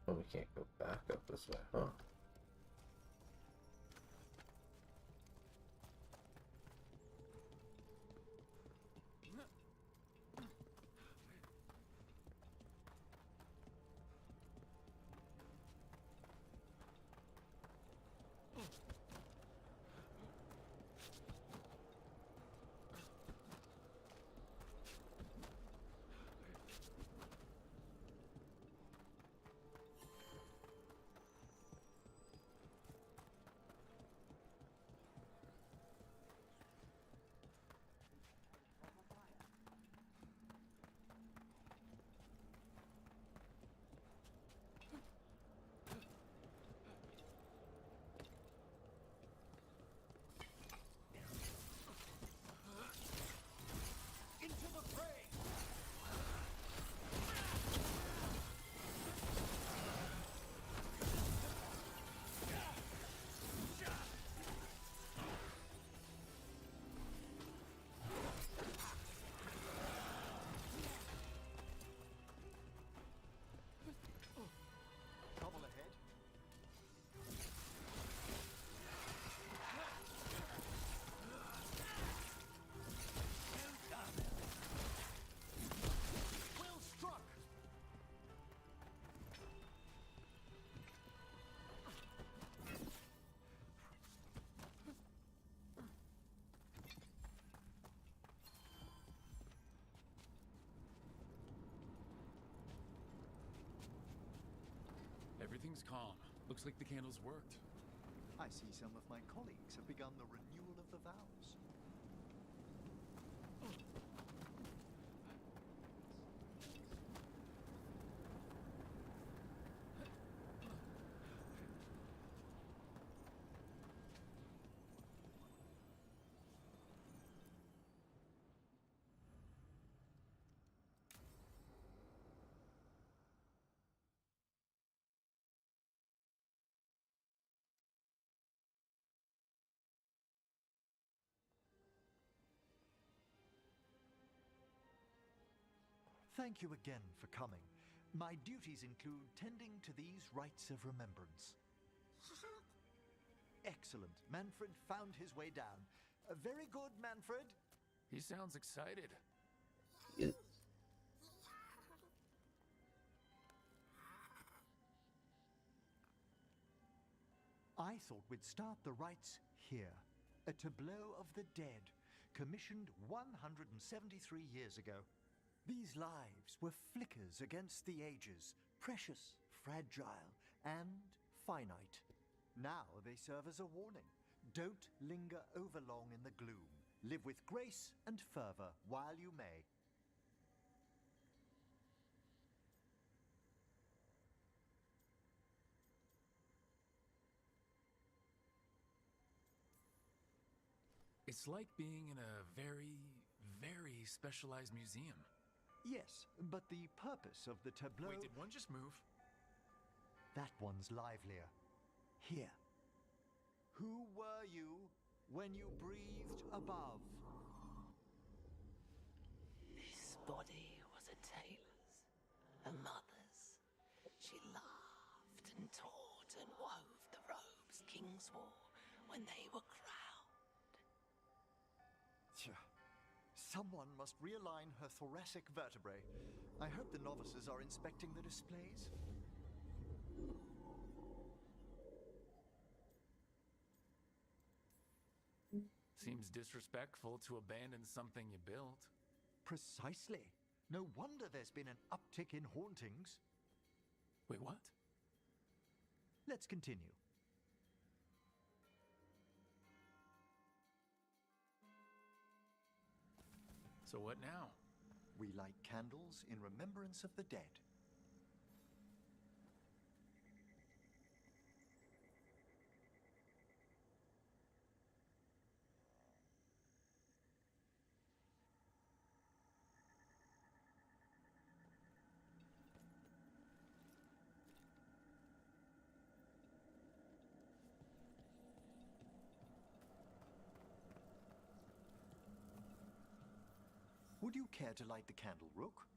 Oh, we can't go back up this way, huh? Everything's calm. Looks like the candles worked. I see some of my colleagues have begun the renewal of the vows. Thank you again for coming. My duties include tending to these rites of remembrance. Excellent. Manfred found his way down. Very good, Manfred. He sounds excited. I thought we'd start the rites here. A tableau of the dead, commissioned 173 years ago. These lives were flickers against the ages, precious, fragile, and finite. Now they serve as a warning. Don't linger overlong in the gloom. Live with grace and fervor while you may. It's like being in a very, very specialized museum. Yes, but the purpose of the tableau... Wait, did one just move? That one's livelier. Here. Who were you when you breathed above? This body was a tailor's, a mother's. She laughed and taught and wove the robes kings wore when they were crowned. Someone must realign her thoracic vertebrae. I hope the novices are inspecting the displays. Seems disrespectful to abandon something you built. Precisely. No wonder there's been an uptick in hauntings. Wait, what? Let's continue. So what now? We light candles in remembrance of the dead. Would you care to light the candle, Rook?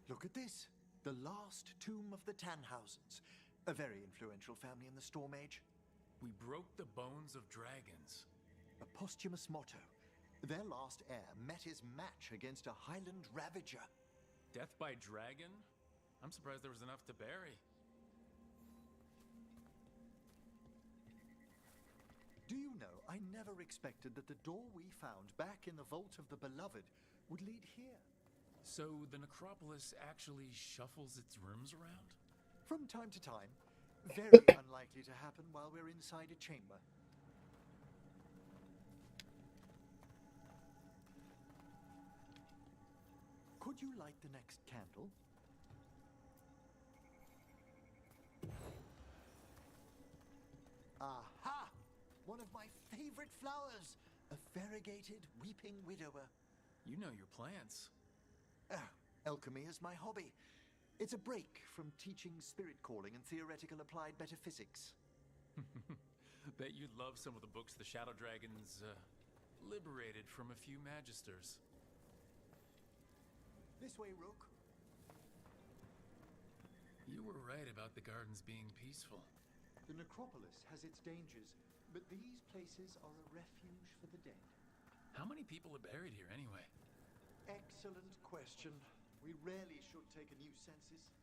Look at this. The last tomb of the Tannhausens. A very influential family in the Storm Age. We broke the bones of dragons. A posthumous motto. Their last heir met his match against a Highland Ravager. Death by dragon? I'm surprised there was enough to bury. Do you know, I never expected that the door we found back in the Vault of the Beloved would lead here. So the necropolis actually shuffles its rooms around? From time to time. Very unlikely to happen while we're inside a chamber. Could you light the next candle? Aha! One of my favorite flowers! A variegated weeping widower. You know your plants. Alchemy is my hobby. It's a break from teaching spirit calling and theoretical applied metaphysics. Bet you'd love some of the books the Shadow Dragons, liberated from a few magisters. This way, Rook. You were right about the gardens being peaceful. The necropolis has its dangers, but these places are a refuge for the dead. How many people are buried here anyway? Excellent question. We rarely should take a new census.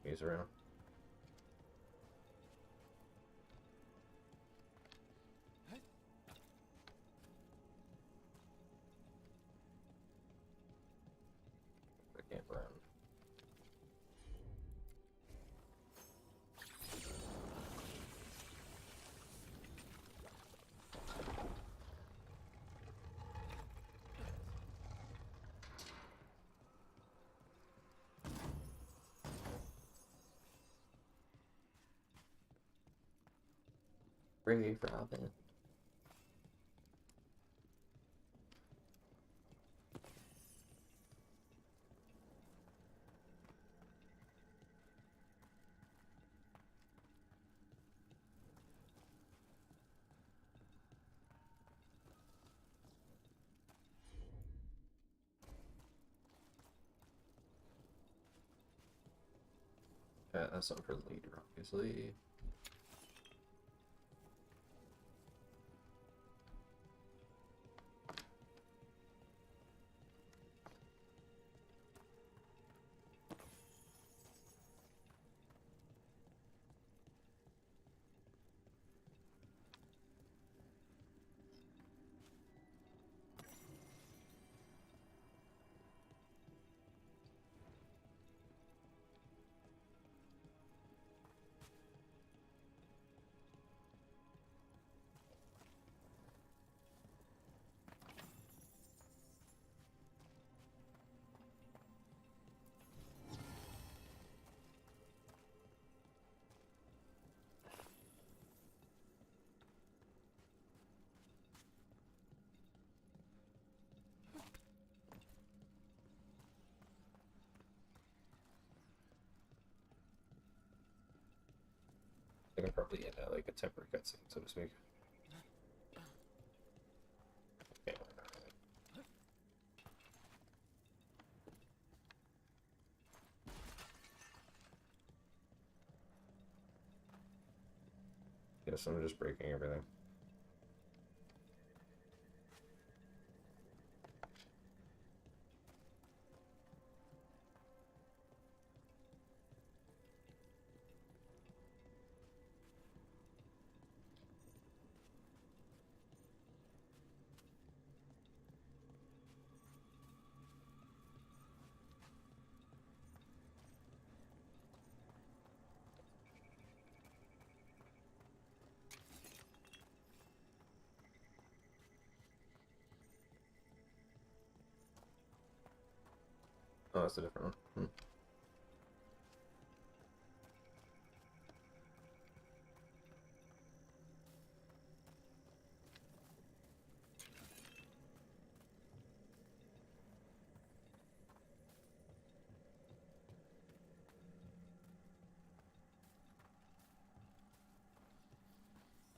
enemies around. I can't run. Brave Robin. That's something for later, obviously. I can probably end that like a temporary cutscene, so to speak. Okay. Yes, I'm just breaking everything. Oh, that's a different one. Hmm.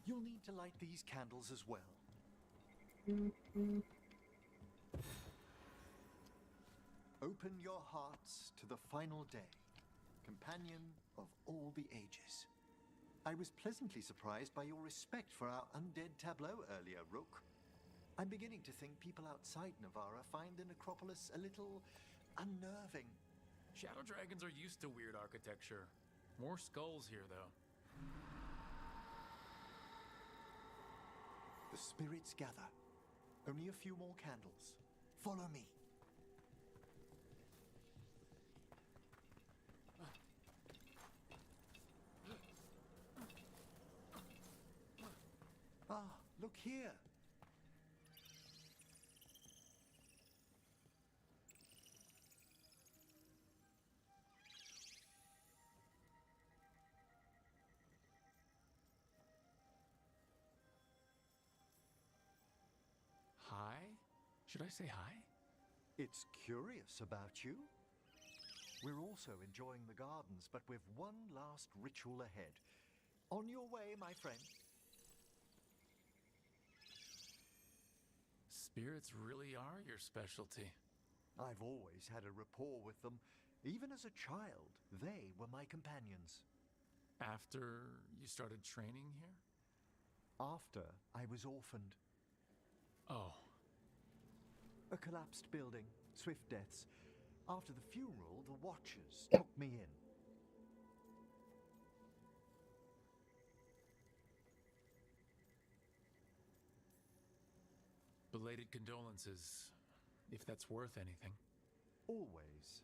You'll need to light these candles as well. Open your hearts to the final day, companion of all the ages. I was pleasantly surprised by your respect for our undead tableau earlier, Rook. I'm beginning to think people outside Navarra find the necropolis a little unnerving. Shadow dragons are used to weird architecture. More skulls here, though. The spirits gather. Only a few more candles. Follow me. Ah, look here. Hi? Should I say hi? It's curious about you. We're also enjoying the gardens, but we've one last ritual ahead. On your way, my friend. Spirits really are your specialty. I've always had a rapport with them. Even as a child, they were my companions. After you started training here? After I was orphaned. Oh. A collapsed building, swift deaths. After the funeral, the Watchers took me in. Belated condolences, if that's worth anything. Always.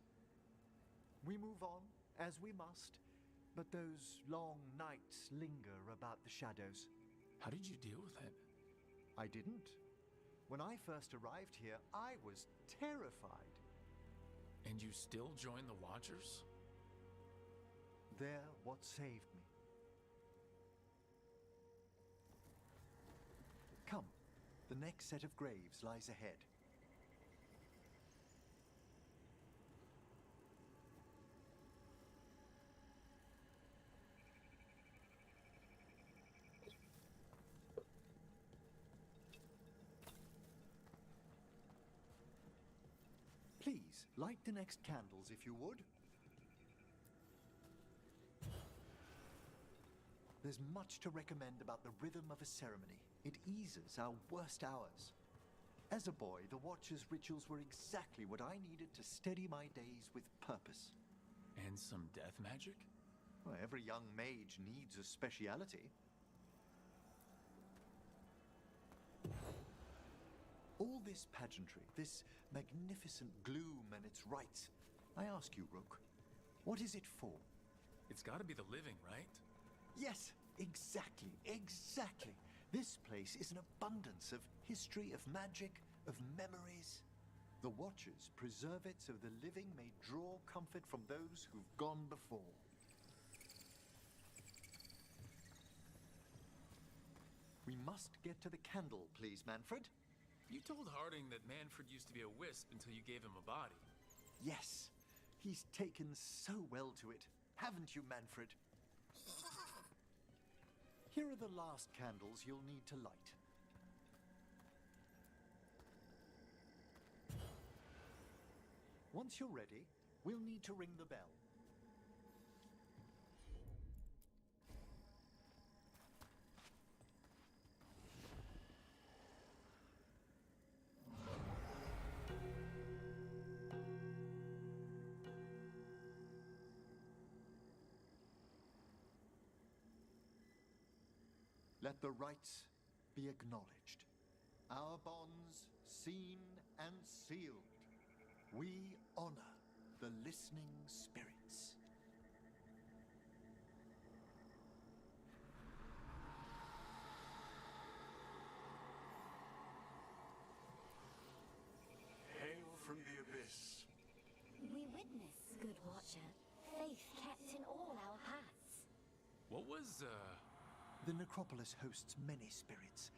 We move on, as we must, but those long nights linger about the shadows. How did you deal with it? I didn't. When I first arrived here, I was terrified. And you still joined the Watchers? They're what saved me. Come, the next set of graves lies ahead. Please, light the next candles if you would. There's much to recommend about the rhythm of a ceremony. It eases our worst hours. As a boy, the Watcher's rituals were exactly what I needed to steady my days with purpose. And some death magic? Well, every young mage needs a speciality. All this pageantry, this magnificent gloom and its rites. I ask you, Rook, what is it for? It's gotta be the living, right? Yes, exactly. This place is an abundance of history, of magic, of memories. The Watchers preserve it so the living may draw comfort from those who've gone before. We must get to the candle, please, Manfred. You told Harding that Manfred used to be a wisp until you gave him a body. Yes, he's taken so well to it. Haven't you, Manfred? Here are the last candles you'll need to light. Once you're ready, we'll need to ring the bell. Let the rites be acknowledged. Our bonds seen and sealed. We honor the listening spirits. Hail from the abyss. We witness, good Watcher, faith kept in all our paths. What was, The necropolis hosts many spirits.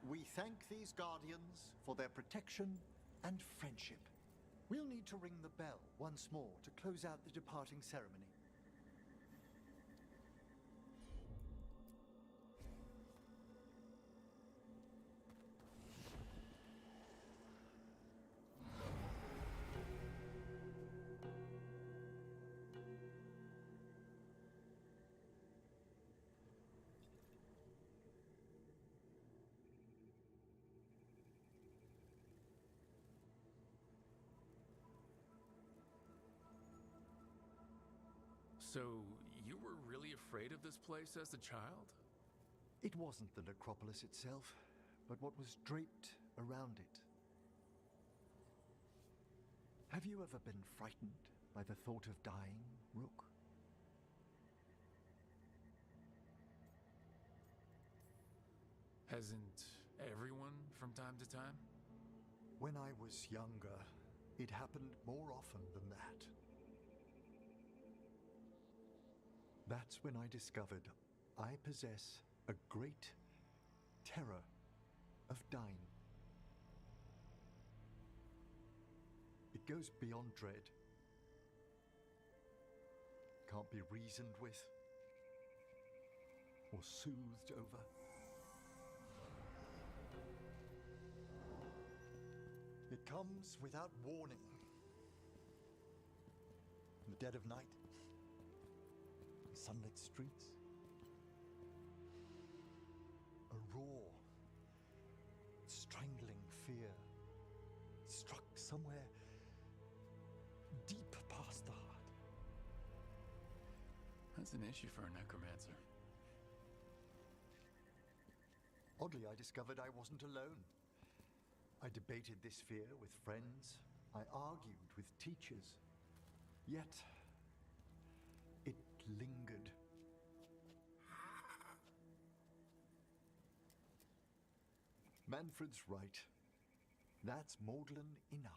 We thank these guardians for their protection and friendship. We'll need to ring the bell once more to close out the departing ceremony. So, you were really afraid of this place as a child? It wasn't the necropolis itself, but what was draped around it. Have you ever been frightened by the thought of dying, Rook? Hasn't everyone from time to time? When I was younger, it happened more often than that. That's when I discovered I possess a great terror of dying. It goes beyond dread. Can't be reasoned with or soothed over. It comes without warning. In the dead of night, sunlit streets, a raw, strangling fear struck somewhere deep past the heart. That's an issue for a necromancer. Oddly, I discovered I wasn't alone. I debated this fear with friends. I argued with teachers. Yet, it lingered. Manfred's right. That's maudlin enough.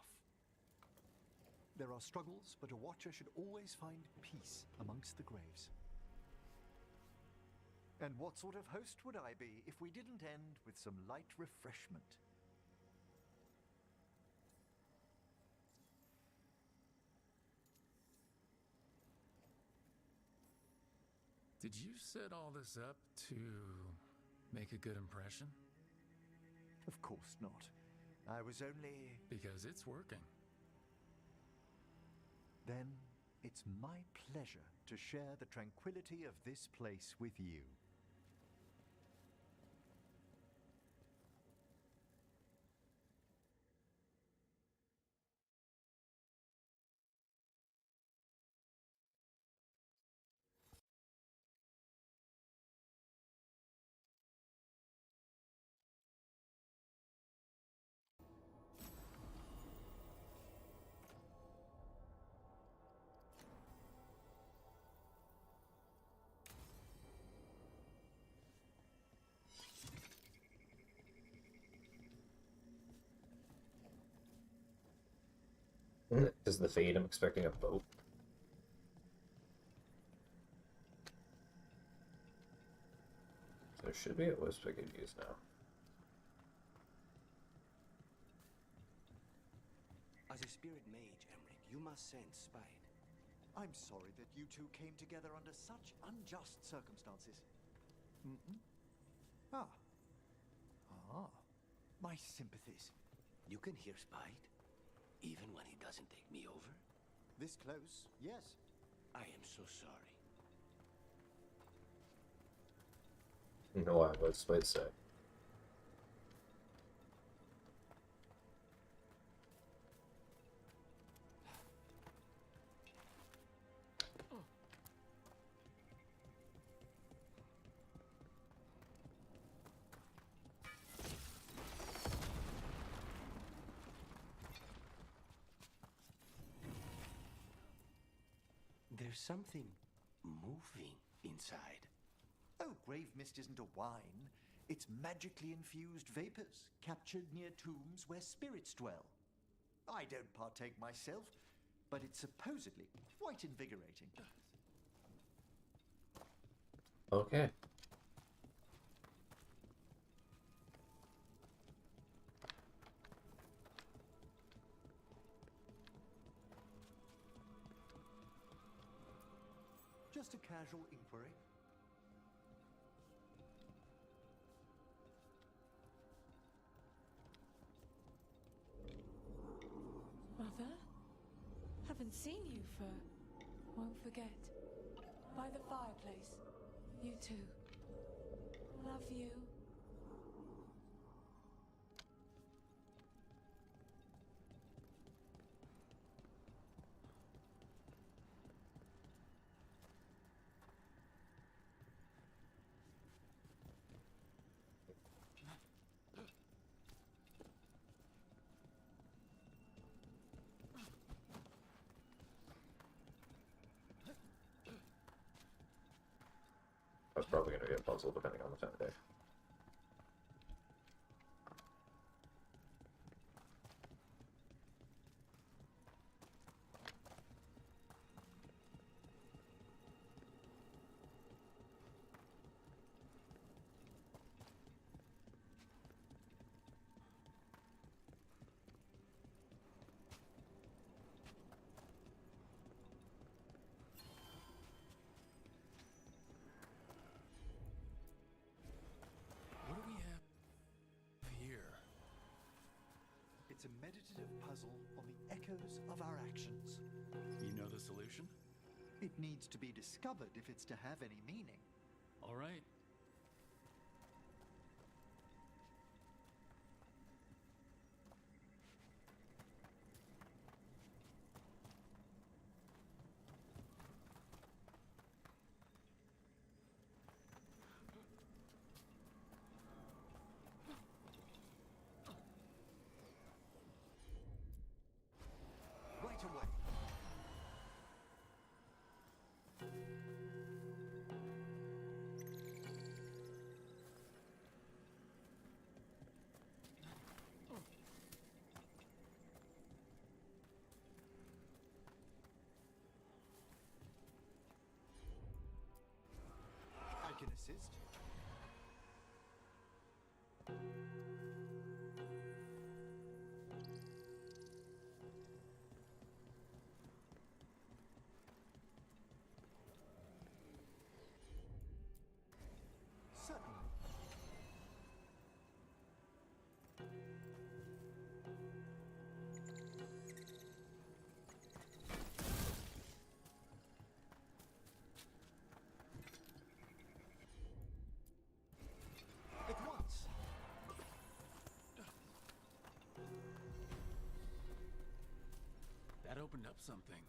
There are struggles, but a watcher should always find peace amongst the graves. And what sort of host would I be if we didn't end with some light refreshment? Did you set all this up to make a good impression? Of course not. I was only... Because it's working. Then it's my pleasure to share the tranquility of this place with you. Is the Fade? I'm expecting a boat. There should be a wisp I could use now. As a spirit mage, Emric, you must sense spite. I'm sorry that you two came together under such unjust circumstances. Ah. My sympathies. You can hear spite, even when he doesn't take me over? This close, yes. I am so sorry. No, I was supposed to say. There's something moving inside. Oh, grave mist isn't a wine. It's magically infused vapors, captured near tombs where spirits dwell. I don't partake myself, but it's supposedly quite invigorating. Okay. Just a casual inquiry. Mother? Haven't seen you for... Won't forget. By the fireplace. You too. Love you. That's probably going to be a puzzle depending on the time of day. What do we have here? It's a meditative puzzle on the echoes of our actions. You know the solution? It needs to be discovered if it's to have any meaning. All right. can assist. Certainly. At once. That opened up something.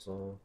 So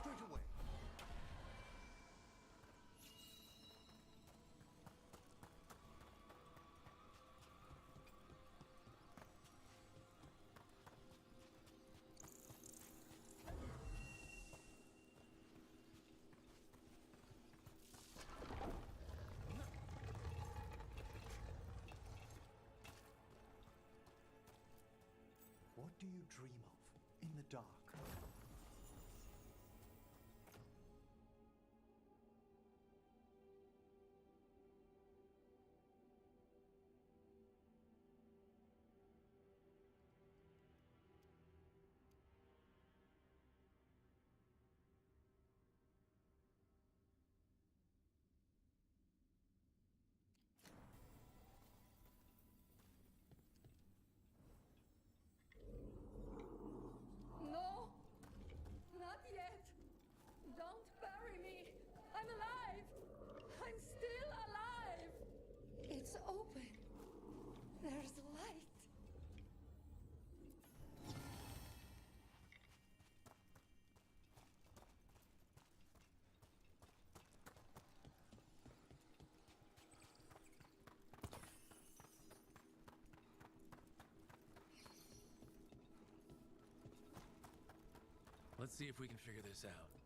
Straight away. What do you dream of in the dark? No! Not yet! Don't bury me! I'm alive! I'm still alive! It's open. There's light. Let's see if we can figure this out.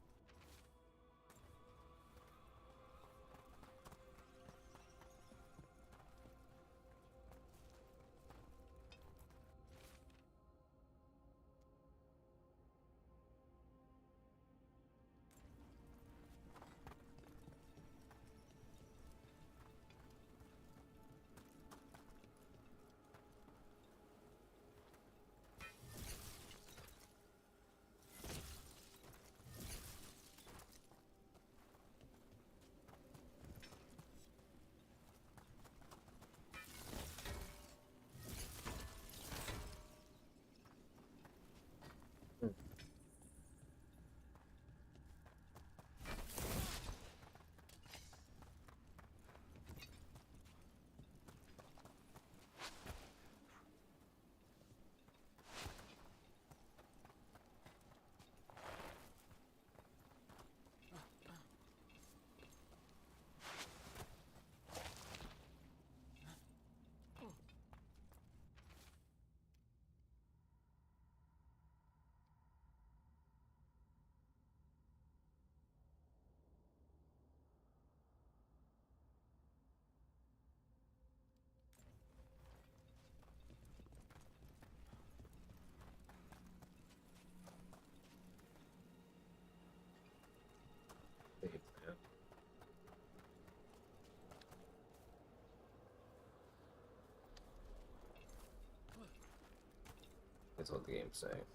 Depends on what the game's saying.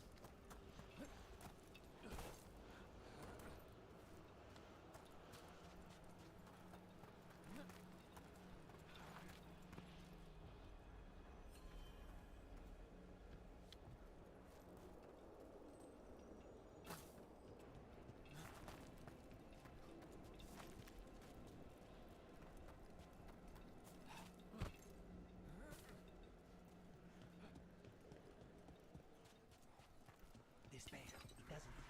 Despair. It doesn't.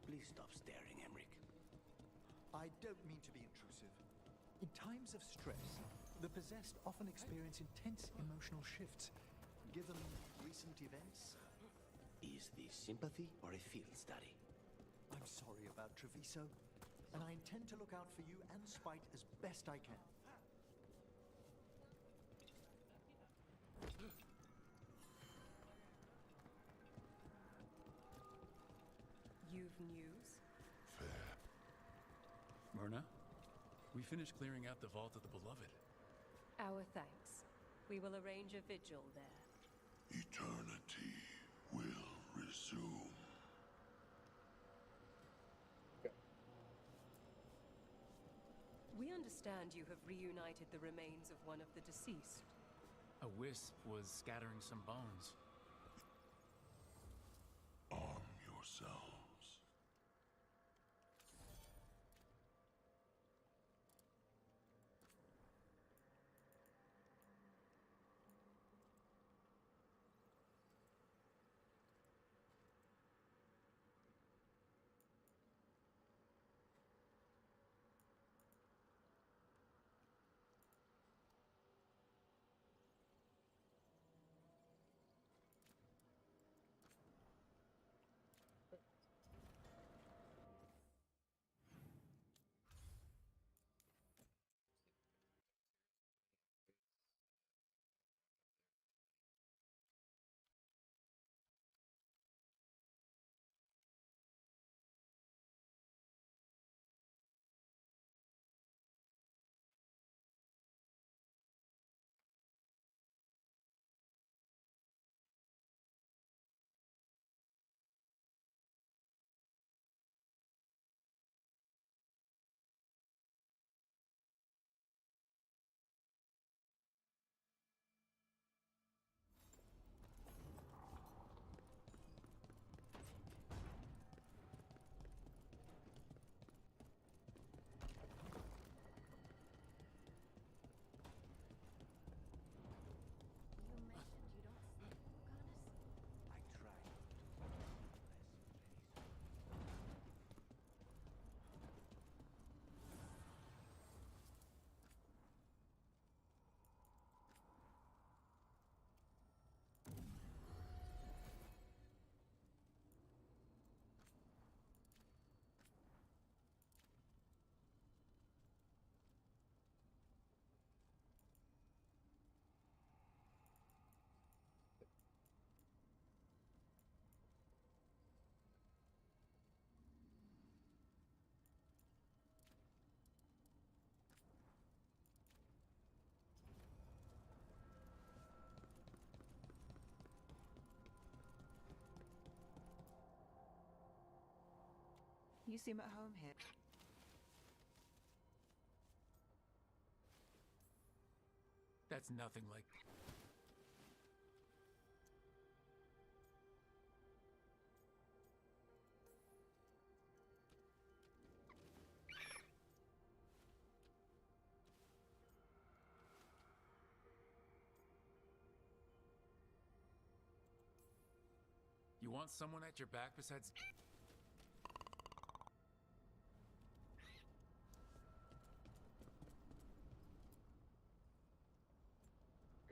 Please stop staring, Emmerich. I don't mean to be intrusive. In times of stress, the possessed often experience intense emotional shifts. Given recent events, Is this sympathy or a field study? I'm sorry about Treviso, and I intend to look out for you and Spite as best I can. You've news? Myrna, we finished clearing out the Vault of the Beloved. Our thanks. We will arrange a vigil there. Eternity will resume. We understand you have reunited the remains of one of the deceased. A wisp was scattering some bones. Arm yourselves. You seem at home here. That's nothing like... You want someone at your back besides...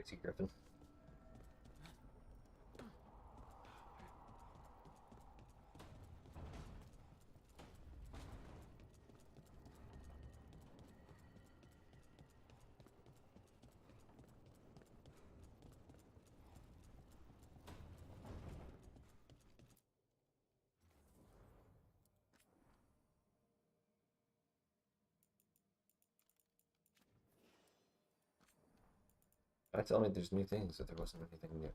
Gracie Griffin. I tell me there's new things, that there wasn't anything new.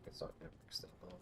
It's not gonna fix that bomb.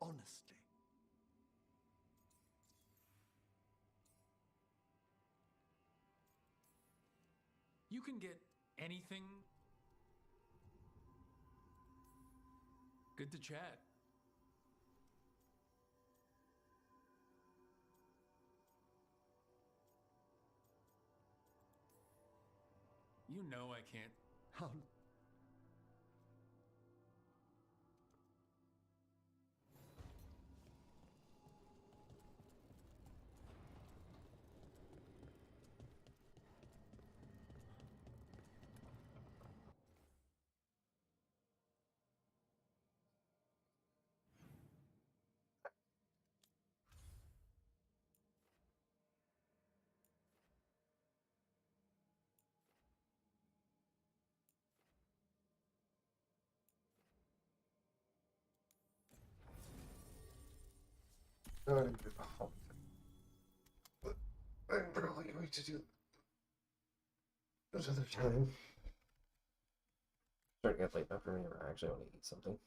Honestly. You can get anything. Good to chat. You know I can't. How? I'm probably going to do another time. Starting to get late now for me. I actually want to eat something.